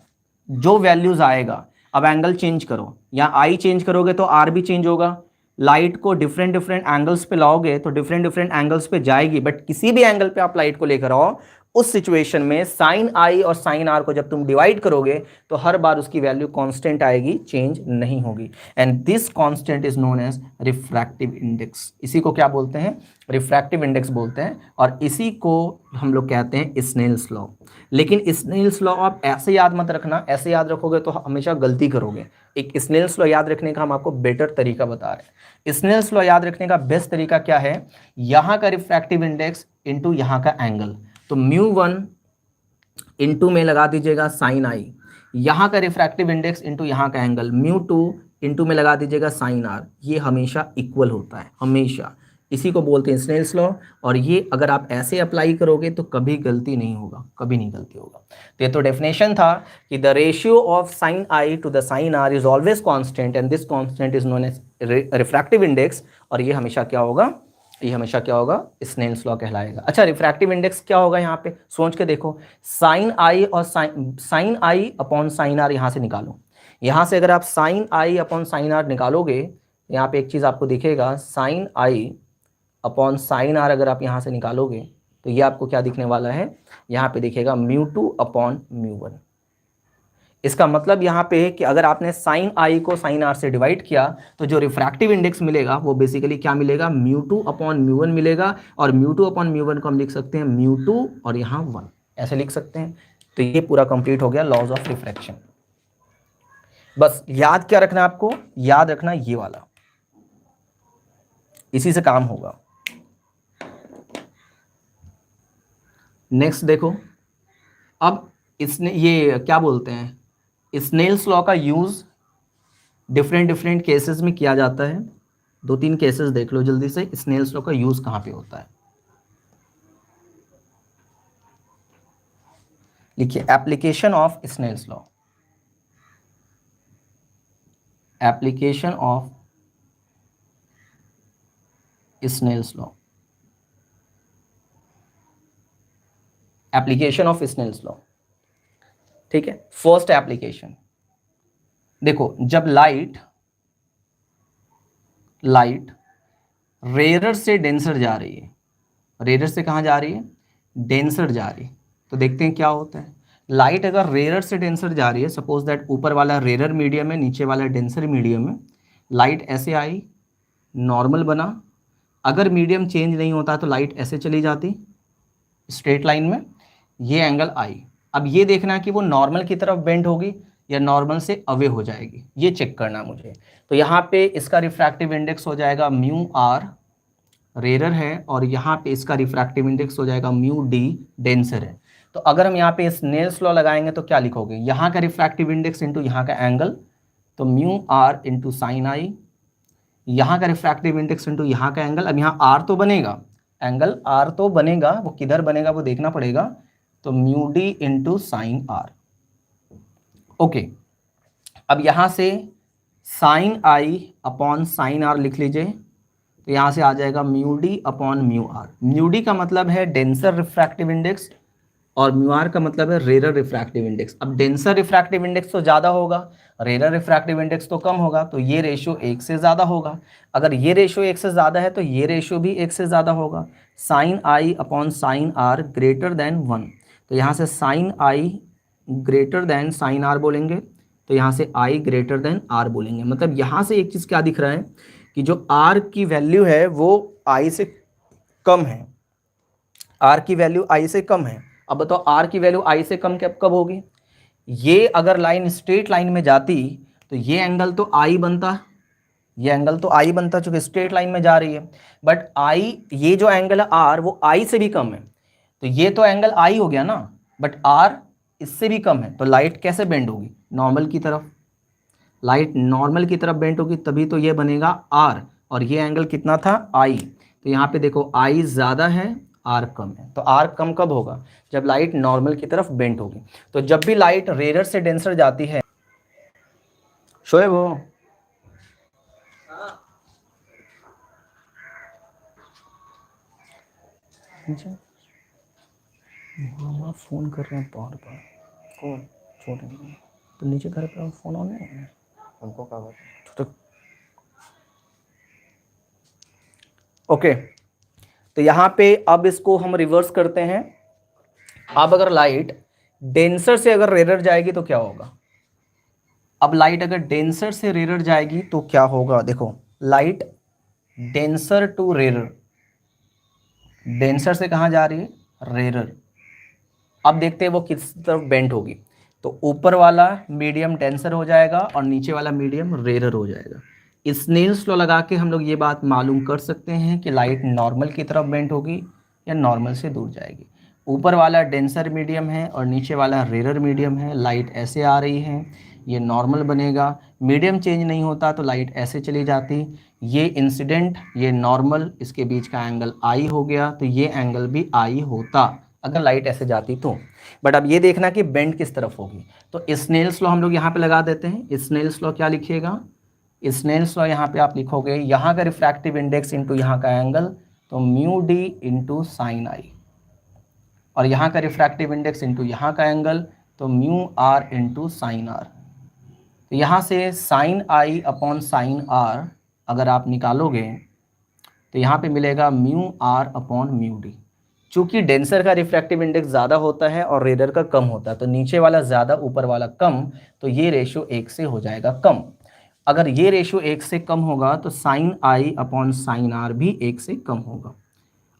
जो वैल्यूज आएगा। अब एंगल चेंज करो, या आई चेंज करोगे तो आर भी चेंज होगा। लाइट को डिफरेंट एंगल्स पे लाओगे तो डिफरेंट एंगल्स पे जाएगी, बट किसी भी एंगल पे आप लाइट को लेकर आओ, उस सिचुएशन में साइन आई और साइन आर को जब तुम डिवाइड करोगे तो हर बार उसकी वैल्यू कांस्टेंट आएगी, चेंज नहीं होगी। And this constant is known as refractive index. इसी को क्या बोलते हैं, रिफ्रैक्टिव इंडेक्स बोलते हैं, और इसी को हम लोग कहते हैं स्नेल्स लॉ। लेकिन स्नेल्स लॉ आप ऐसे याद मत रखना, ऐसे याद रखोगे तो हमेशा गलती करोगे। एक स्नेल्स लॉ याद रखने का हम आपको बेटर तरीका बता रहे हैं। स्नेल्स लॉ याद रखने का बेस्ट तरीका क्या है, यहां का रिफ्रैक्टिव इंडेक्स इंटू यहां का एंगल, तो μ1 इंटू में लगा दीजिएगा साइन आई, यहां का रिफ्रैक्टिव इंडेक्स इंटू यहां का एंगल μ2 इंटू में लगा दीजिएगा साइन आर, ये हमेशा इक्वल होता है, हमेशा। इसी को बोलते हैं स्नेल्स लॉ, और ये अगर आप ऐसे अप्लाई करोगे तो कभी गलती नहीं होगा, कभी नहीं गलती होगा। तो ये तो डेफिनेशन था कि the ratio of sine I to the sine R is always constant and this constant is known as refractive index, और ये हमेशा क्या होगा, ये हमेशा क्या होगा, स्नेल्स लॉ कहलाएगा। अच्छा, रिफ्रैक्टिव इंडेक्स क्या होगा, यहाँ पे सोच के देखो, साइन आई और sine I upon sine R यहाँ से निकालो। यहाँ से अगर आप sine I upon sine R निकालोगे, यहाँ पे एक चीज़ आपको दिखेगा, sine I upon sine R अगर आप यहाँ से निकालोगे तो ये आपको क्या दिखने वाला है, यहाँ पे दिखेगा μ2 अपॉन μ1। इसका मतलब यहाँ पे है कि अगर आपने साइन आई को साइन आर से डिवाइड किया तो जो रिफ्रैक्टिव इंडेक्स मिलेगा वो बेसिकली क्या मिलेगा, μ2 अपॉन μ1 मिलेगा, और μ2 अपॉन μ1 को हम लिख सकते हैं μ2 और यहाँ 1, ऐसे लिख सकते हैं। तो ये पूरा कंप्लीट हो गया लॉज ऑफ रिफ्रैक्शन। बस याद क्या रखना आपको, याद रखना ये वाला, इसी से काम होगा। नेक्स्ट देखो, अब इसने ये क्या बोलते हैं, स्नेल्स लॉ का यूज डिफरेंट केसेस में किया जाता है। 2-3 केसेस देख लो जल्दी से, स्नेल्स लॉ का यूज कहां पे होता है। लिखिए, application of snell's law, application of snell's law, application of snell's law. ठीक है, फर्स्ट एप्लीकेशन देखो, जब लाइट रेयर से डेंसर जा रही है, रेयर से कहां जा रही है, डेंसर जा रही है, तो देखते हैं क्या होता है। लाइट अगर रेयर से डेंसर जा रही है, सपोज दैट ऊपर वाला रेयर मीडियम है, नीचे वाला डेंसर मीडियम है, लाइट ऐसे आई, नॉर्मल बना, अगर मीडियम चेंज नहीं होता तो लाइट ऐसे चली जाती स्ट्रेट लाइन में, ये एंगल आई। अब ये देखना कि वो नॉर्मल की तरफ बेंड होगी या नॉर्मल से अवे हो जाएगी, ये चेक करना मुझे। तो यहाँ पे इसका रिफ्रैक्टिव इंडेक्स हो जाएगा म्यू आर, रेयर है, और यहाँ पे इसका रिफ्रैक्टिव इंडेक्स हो जाएगा म्यू डी, डेंसर है। तो अगर हम यहाँ पे स्नेल्स लॉ लगाएंगे तो क्या लिखोगे, यहाँ का रिफ्रैक्टिव इंडेक्स इंटू यहाँ का एंगल, तो म्यू आर इंटू साइन आई, यहाँ का रिफ्रैक्टिव इंडेक्स इंटू यहाँ का एंगल। अब यहाँ आर तो बनेगा, एंगल आर तो बनेगा, वो किधर बनेगा वो देखना पड़ेगा, तो mu D into sine R. Okay, अब यहाँ से sine I upon sine R लिख लीजिए, तो यहाँ से आ जाएगा mu D upon mu R. Mu D का मतलब है डेंसर रिफ्रैक्टिव इंडेक्स और म्यू आर का मतलब है रेयर रिफ्रैक्टिव इंडेक्स। अब डेंसर रिफ्रैक्टिव इंडेक्स तो ज़्यादा होगा, रेयर रिफ्रैक्टिव इंडेक्स तो कम होगा, तो ये रेशियो 1 से ज़्यादा होगा। अगर ये रेशियो 1 से ज़्यादा है तो ये रेशियो भी 1 से ज़्यादा होगा। Sine I upon sine R greater than 1, तो यहाँ से sine I greater than sine R बोलेंगे, तो यहाँ से आई ग्रेटर देन आर बोलेंगे। मतलब यहाँ से एक चीज़ क्या दिख रहा है कि जो आर की वैल्यू है वो आई से कम है, आर की वैल्यू आई से कम है। अब बताओ आर की वैल्यू आई से कम कब होगी, ये अगर लाइन स्ट्रेट लाइन में जाती तो ये एंगल तो आई बनता, ये एंगल तो आई बनता चूंकि स्ट्रेट लाइन में जा रही है, बट आई, ये जो एंगल है आर वो आई से भी कम है, तो ये तो एंगल आई हो गया ना, बट आर इससे भी कम है, तो लाइट कैसे बेंड होगी, नॉर्मल की तरफ। लाइट नॉर्मल की तरफ बेंड होगी तभी तो ये बनेगा आर, और ये एंगल कितना था आई, तो यहाँ पे देखो आई ज़्यादा है आर कम है। तो आर कम कब होगा, जब लाइट नॉर्मल की तरफ बेंड होगी। तो जब भी लाइट रेयर से डेंसर जाती है, शोएब हो मामा फोन कर रहे हैं बार बार, कौन, छोटे तो नीचे घर पे फोन ऑन है उनको क्या बात। ओके, तो यहाँ पे अब इसको हम रिवर्स करते हैं। अब अगर लाइट डेंसर से अगर रेयर जाएगी तो क्या होगा, अब लाइट अगर डेंसर से रेयर जाएगी तो क्या होगा, देखो light denser to rare, denser से कहाँ जा रही है, रेयर। अब देखते हैं वो किस तरफ बेंड होगी, तो ऊपर वाला मीडियम डेंसर हो जाएगा और नीचे वाला मीडियम रेयर हो जाएगा। स्नेल्स लॉ लगा के हम लोग ये बात मालूम कर सकते हैं कि लाइट नॉर्मल की तरफ बेंड होगी या नॉर्मल से दूर जाएगी। ऊपर वाला डेंसर मीडियम है और नीचे वाला रेयर मीडियम है, लाइट ऐसे आ रही है, ये नॉर्मल बनेगा। मीडियम चेंज नहीं होता तो लाइट ऐसे चली जाती, ये इंसिडेंट ये नॉर्मल, इसके बीच का एंगल आई हो गया, तो ये एंगल भी आई होता अगर लाइट ऐसे जाती तो। बट अब ये देखना कि बेंड किस तरफ होगी, तो स्नेल्स लॉ हम लोग यहाँ पे लगा देते हैं। स्नेल्स लॉ क्या लिखिएगा, स्नेल्स लॉ यहाँ पे आप लिखोगे यहाँ का रिफ्रैक्टिव इंडेक्स इंटू यहाँ का एंगल, तो mu D into sign I, और यहाँ का रिफ्रैक्टिव इंडेक्स इंटू यहाँ का एंगल, तो mu R into sine R. तो यहाँ से sine I upon sine R अगर आप निकालोगे तो यहाँ पे मिलेगा mu R upon mu D. चूंकि डेंसर का रिफ्रैक्टिव इंडेक्स ज़्यादा होता है और रेयर का कम होता है, तो नीचे वाला ज़्यादा ऊपर वाला कम, तो ये रेशियो 1 से हो जाएगा कम। अगर ये रेशियो 1 से कम होगा तो sine I upon sine R भी 1 से कम होगा।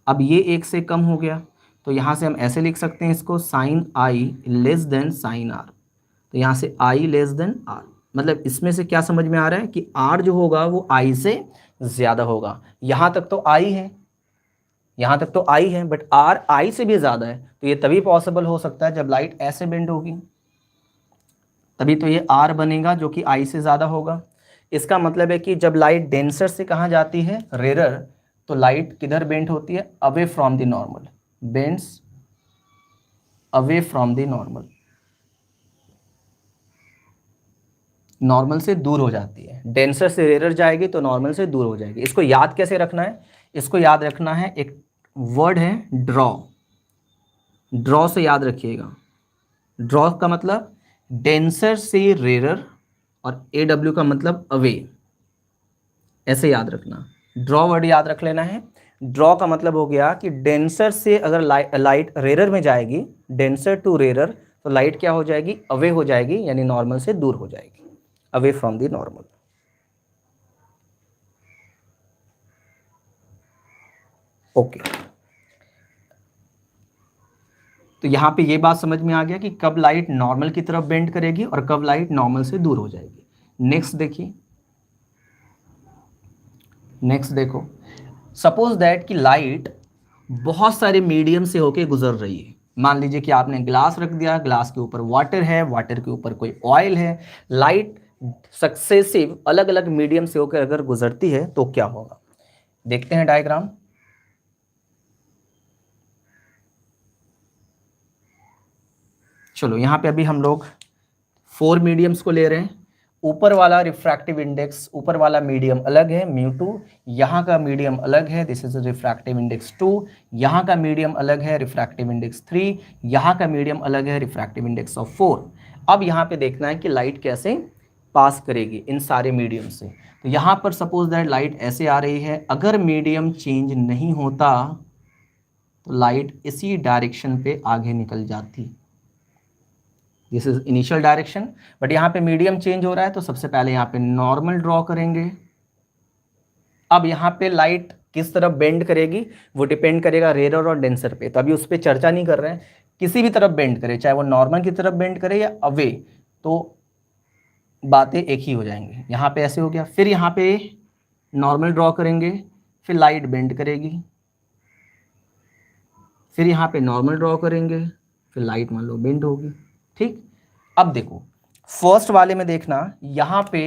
अब ये 1 से कम हो गया, तो यहाँ से हम ऐसे लिख सकते हैं इसको, sine I less than sine R, तो यहाँ से आई लेस देन आर। मतलब इसमें से क्या समझ में आ रहा है कि आर जो होगा वो आई से ज़्यादा होगा। यहाँ तक तो आई है, यहाँ तक तो आई है, बट आर आई से भी ज़्यादा है, तो ये तभी पॉसिबल हो सकता है जब लाइट ऐसे बेंड होगी, तभी तो ये आर बनेगा जो कि आई से ज़्यादा होगा। इसका मतलब है कि जब लाइट डेंसर से कहाँ जाती है, रेयर, तो लाइट किधर बेंड होती है, away from the normal, bends away from the normal, normal से दूर हो जाती है। डेंसर से रेयर जाएगी तो नॉर्मल से दूर हो जाएगी। इसको याद कैसे रखना है, इसको याद रखना है, एक वर्ड है ड्रॉ, ड्रॉ से याद रखिएगा। ड्रॉ का मतलब डेंसर से रेयर और ए डब्ल्यू का मतलब अवे, ऐसे याद रखना। ड्रॉ वर्ड याद रख लेना है। ड्रॉ का मतलब हो गया कि डेंसर से अगर लाइट रेयर में जाएगी, डेंसर टू रेयर, तो लाइट क्या हो जाएगी, अवे हो जाएगी, यानी नॉर्मल से दूर हो जाएगी, away from the normal. Okay, तो यहाँ पे ये बात समझ में आ गया कि कब लाइट नॉर्मल की तरफ बेंड करेगी और कब लाइट नॉर्मल से दूर हो जाएगी। नेक्स्ट देखिए, नेक्स्ट देखो, सपोज दैट कि लाइट बहुत सारे मीडियम से होके गुजर रही है, मान लीजिए कि आपने ग्लास रख दिया, ग्लास के ऊपर वाटर है, वाटर के ऊपर कोई ऑयल है, लाइट सक्सेसिव अलग अलग मीडियम से होकर अगर गुजरती है तो क्या होगा। देखते हैं डायग्राम। चलो यहां पे अभी हम लोग 4 मीडियम्स को ले रहे हैं। ऊपर वाला रिफ्रैक्टिव इंडेक्स, ऊपर वाला मीडियम अलग है μ2, यहाँ का मीडियम अलग है, दिस इज रिफ्रैक्टिव इंडेक्स 2, यहाँ का मीडियम अलग है रिफ्रैक्टिव इंडेक्स 3, यहाँ का मीडियम अलग है रिफ्रैक्टिव इंडेक्स ऑफ 4। अब यहाँ पे देखना है कि लाइट कैसे पास करेगी इन सारे मीडियम से। तो यहाँ पर सपोज दैट लाइट ऐसे आ रही है, अगर मीडियम चेंज नहीं होता तो लाइट इसी डायरेक्शन पे आगे निकल जाती। This is initial direction, but यहाँ पे मीडियम चेंज हो रहा है तो सबसे पहले यहाँ पे नॉर्मल ड्रॉ करेंगे। अब यहाँ पे लाइट किस तरफ बेंड करेगी वो डिपेंड करेगा रेयर और डेंसर पे, तो अभी उस पर चर्चा नहीं कर रहे हैं। किसी भी तरफ बेंड करे, चाहे वो नॉर्मल की तरफ बेंड करे या अवे, तो बातें एक ही हो जाएंगी। यहाँ पे ऐसे हो गया, फिर यहाँ पे नॉर्मल ड्रॉ करेंगे, फिर लाइट बेंड करेगी, फिर यहाँ पे नॉर्मल ड्रॉ करेंगे, फिर लाइट मान लो बेंड होगी। ठीक, अब देखो फर्स्ट वाले में देखना, यहाँ पे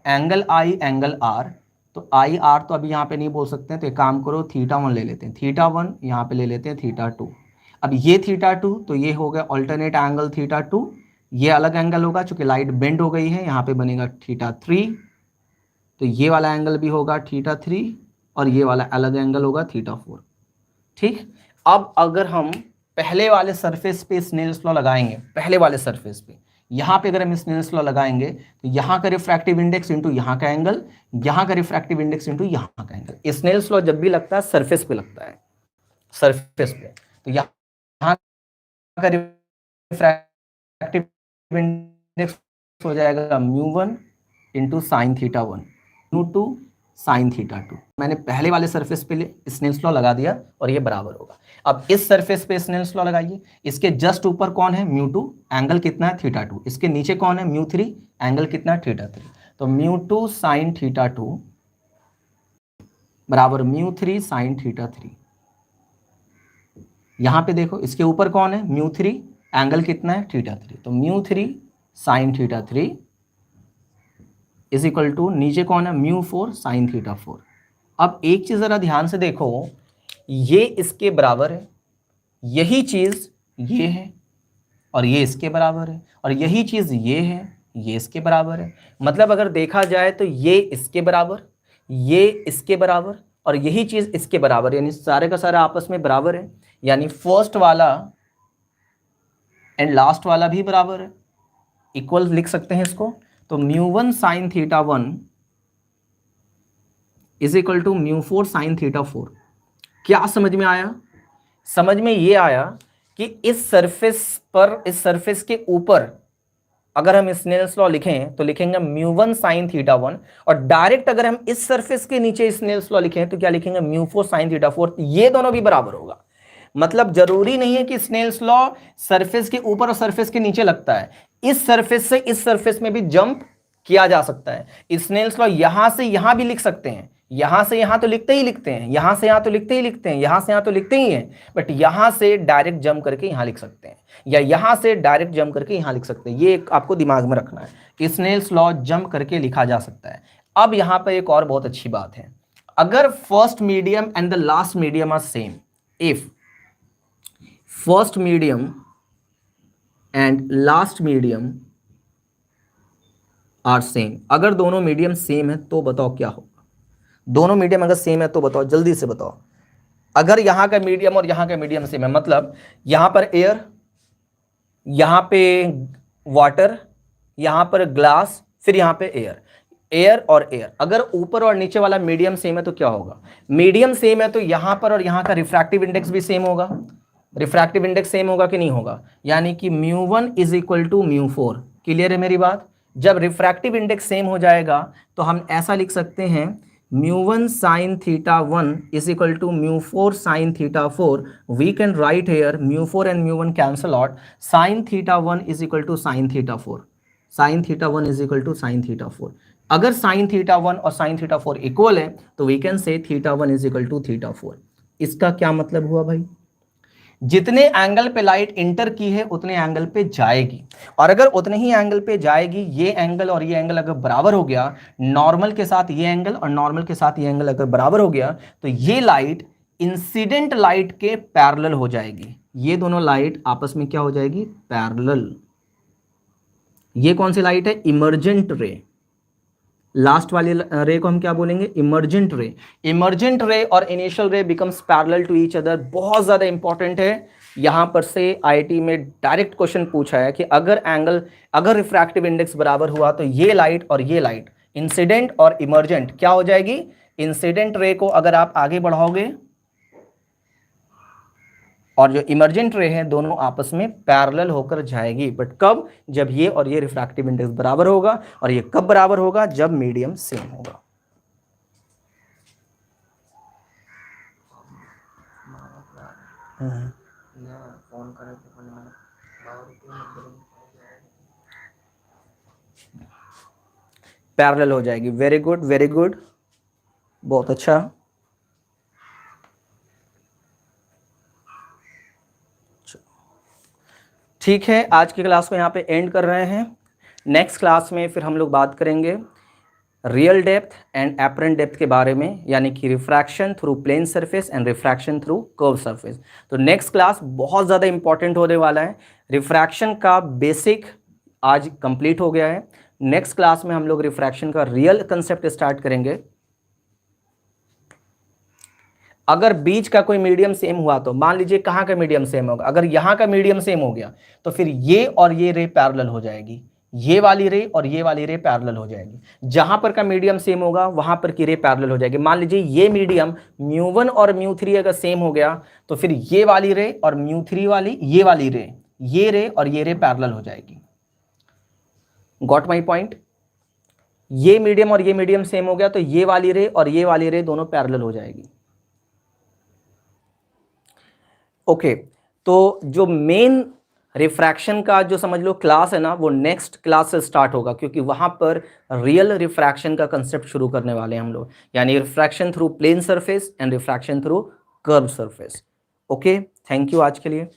एंगल आई एंगल आर, तो आई आर तो अभी यहाँ पे नहीं बोल सकते हैं, तो एक काम करो θ1 ले लेते हैं, θ1 यहाँ पे ले लेते हैं θ2। अब ये θ2 तो ये हो गया ऑल्टरनेट एंगल θ2, ये अलग एंगल होगा चूंकि लाइट बेंड हो गई है, यहाँ पे बनेगा θ3, तो ये वाला एंगल भी होगा θ3 और ये वाला अलग एंगल होगा θ4। ठीक, अब अगर हम पहले वाले सरफेस पे स्नेल्स लॉ लगाएंगे, पहले वाले सरफेस पे यहाँ पे अगर हम स्नेल्स लॉ लगाएंगे तो यहाँ का रिफ्रैक्टिव इंडेक्स इंटू यहाँ का एंगल, यहाँ का रिफ्रैक्टिव इंडेक्स इंटू यहाँ का एंगल। स्नेल्स लॉ जब भी लगता है सरफेस पे लगता है, सरफेस पे, तो यहाँ का रिफ्रैक्टिव इंडेक्स हो जाएगा μ1 इंटू साइन θ1 μ2 साइन θ2। मैंने पहले वाले सरफेस पे स्नेल्स लॉ लगा दिया और ये बराबर होगा। अब इस सरफेस पे स्नेल्स लॉ लगाइए, इसके जस्ट ऊपर कौन है μ2, एंगल कितना है θ2, इसके नीचे कौन है μ3, एंगल कितना है θ3, तो μ2 साइन θ2 बराबर μ3 साइन θ3। यहां पे देखो इसके ऊपर कौन है μ3, एंगल कितना है θ3, तो μ3 साइन θ3 इज इक्वल टू नीचे कौन है μ4 साइन θ4। अब एक चीज जरा ध्यान से देखो, ये इसके बराबर है, यही चीज ये है, और ये इसके बराबर है, और यही चीज ये है, ये इसके बराबर है। मतलब अगर देखा जाए तो ये इसके बराबर, ये इसके बराबर, और यही चीज इसके बराबर, यानी सारे का सारा आपस में बराबर है। यानी फर्स्ट वाला एंड लास्ट वाला भी बराबर है, इक्वल लिख सकते हैं इसको। तो μ1 sine θ1 is equal to μ4 sine θ4। क्या समझ में आया? समझ में ये आया कि इस सरफेस पर, इस सरफेस के ऊपर अगर हम स्नेल्स लॉ लिखें तो लिखेंगे μ1 साइन θ1, और डायरेक्ट अगर हम इस सरफेस के नीचे स्नेल्स लॉ लिखें तो क्या लिखेंगे μ4 साइन θ4। ये दोनों भी बराबर होगा। मतलब जरूरी नहीं है कि स्नेल्स लॉ सरफेस के ऊपर और सरफेस के नीचे लगता है, इस सरफेस से इस सरफेस में भी जंप किया जा सकता है। स्नेल्स लॉ यहां से यहां भी लिख सकते हैं, यहां से यहां तो लिखते ही लिखते हैं, यहां से यहां तो लिखते ही लिखते हैं, यहां से यहां तो लिखते ही हैं, बट यहां से डायरेक्ट जंप करके यहां लिख सकते हैं, या यहां से डायरेक्ट जंप करके यहां लिख सकते हैं। ये आपको दिमाग में रखना है कि स्नेल्स लॉ जंप करके लिखा जा सकता है। अब यहां पर एक और बहुत अच्छी बात है, अगर first medium and the last medium are same, if first medium and last medium are same, अगर दोनों मीडियम सेम है तो बताओ क्या होगा। दोनों मीडियम अगर सेम है तो बताओ, जल्दी से बताओ। अगर यहां का मीडियम और यहां का मीडियम सेम है, मतलब यहां पर एयर, यहां पे वाटर, यहां पर ग्लास, फिर यहां पे एयर, एयर और एयर, अगर ऊपर और नीचे वाला मीडियम सेम है तो क्या होगा। मीडियम सेम है तो यहां पर और यहां का रिफ्रैक्टिव इंडेक्स भी सेम होगा। रिफ्रैक्टिव इंडेक्स सेम होगा कि नहीं होगा, यानी कि μ1 इज इक्वल टू μ4। क्लियर है मेरी बात? जब रिफ्रैक्टिव इंडेक्स सेम हो जाएगा तो हम ऐसा लिख सकते हैं μ1 sine θ1 is equal to μ4 sine θ4। We can write here μ4 and μ1 cancel out, sine θ1 is equal to sine θ4, sine θ1 is equal to sine θ4। अगर साइन θ1 और साइन θ4 इक्वल है तो we can say θ1 is equal to θ4। इसका क्या मतलब हुआ भाई? जितने एंगल पे लाइट इंटर की है उतने एंगल पे जाएगी, और अगर उतने ही एंगल पे जाएगी, ये एंगल और ये एंगल अगर बराबर हो गया, नॉर्मल के साथ ये एंगल और नॉर्मल के साथ ये एंगल अगर बराबर हो गया, तो ये लाइट इंसिडेंट लाइट के पैरेलल हो जाएगी। ये दोनों लाइट आपस में क्या हो जाएगी? पैरेलल। ये कौन सी लाइट है? इमर्जेंट रे। लास्ट वाली रे को हम क्या बोलेंगे? इमर्जेंट रे। इमर्जेंट रे और initial ray becomes parallel to each other. बहुत ज्यादा इंपॉर्टेंट है। यहां पर से आईआईटी में डायरेक्ट क्वेश्चन पूछा है कि अगर रिफ्रैक्टिव इंडेक्स बराबर हुआ तो ये लाइट और ये लाइट, इंसिडेंट और इमर्जेंट, क्या हो जाएगी? इंसिडेंट रे को अगर आप आगे बढ़ाओगे और जो इमर्जेंट रे है दोनों आपस में पैरेलल होकर जाएगी। बट कब? जब ये और ये रिफ्रैक्टिव इंडेक्स बराबर होगा। और ये कब बराबर होगा? जब मीडियम सेम होगा। पैरेलल हो जाएगी। वेरी गुड, वेरी गुड, बहुत अच्छा। ठीक है, आज की क्लास को यहाँ पे एंड कर रहे हैं। नेक्स्ट क्लास में फिर हम लोग बात करेंगे real depth and apparent depth के बारे में, यानी कि refraction through plane surface and refraction through curve surface. तो नेक्स्ट क्लास बहुत ज़्यादा इंपॉर्टेंट होने वाला है। रिफ्रैक्शन का बेसिक आज कंप्लीट हो गया है। नेक्स्ट क्लास में हम लोग रिफ्रैक्शन का रियल कंसेप्ट स्टार्ट करेंगे। अगर बीच का कोई मीडियम सेम हुआ तो मान लीजिए कहाँ का मीडियम सेम होगा, अगर यहाँ का मीडियम सेम हो गया तो फिर ये और ये रे पैरेलल हो जाएगी, ये वाली रे और ये वाली रे पैरेलल हो जाएगी। जहां पर का मीडियम सेम होगा वहां पर की रे पैरेलल हो जाएगी। मान लीजिए ये मीडियम μ1 और μ3 अगर सेम हो गया तो फिर ये वाली रे और μ3 वाली ये वाली रे, ये रे और ये रे पैरेलल हो जाएगी। Got my point? ये मीडियम और ये मीडियम सेम हो गया तो ये वाली रे और ये वाली रे दोनों पैरेलल हो जाएगी। ओके, तो जो मेन रिफ्रैक्शन का जो समझ लो क्लास है ना, वो नेक्स्ट क्लास से स्टार्ट होगा, क्योंकि वहां पर रियल रिफ्रैक्शन का कंसेप्ट शुरू करने वाले हैं हम लोग, यानी refraction through plane surface and refraction through curve surface. Okay, thank you आज के लिए।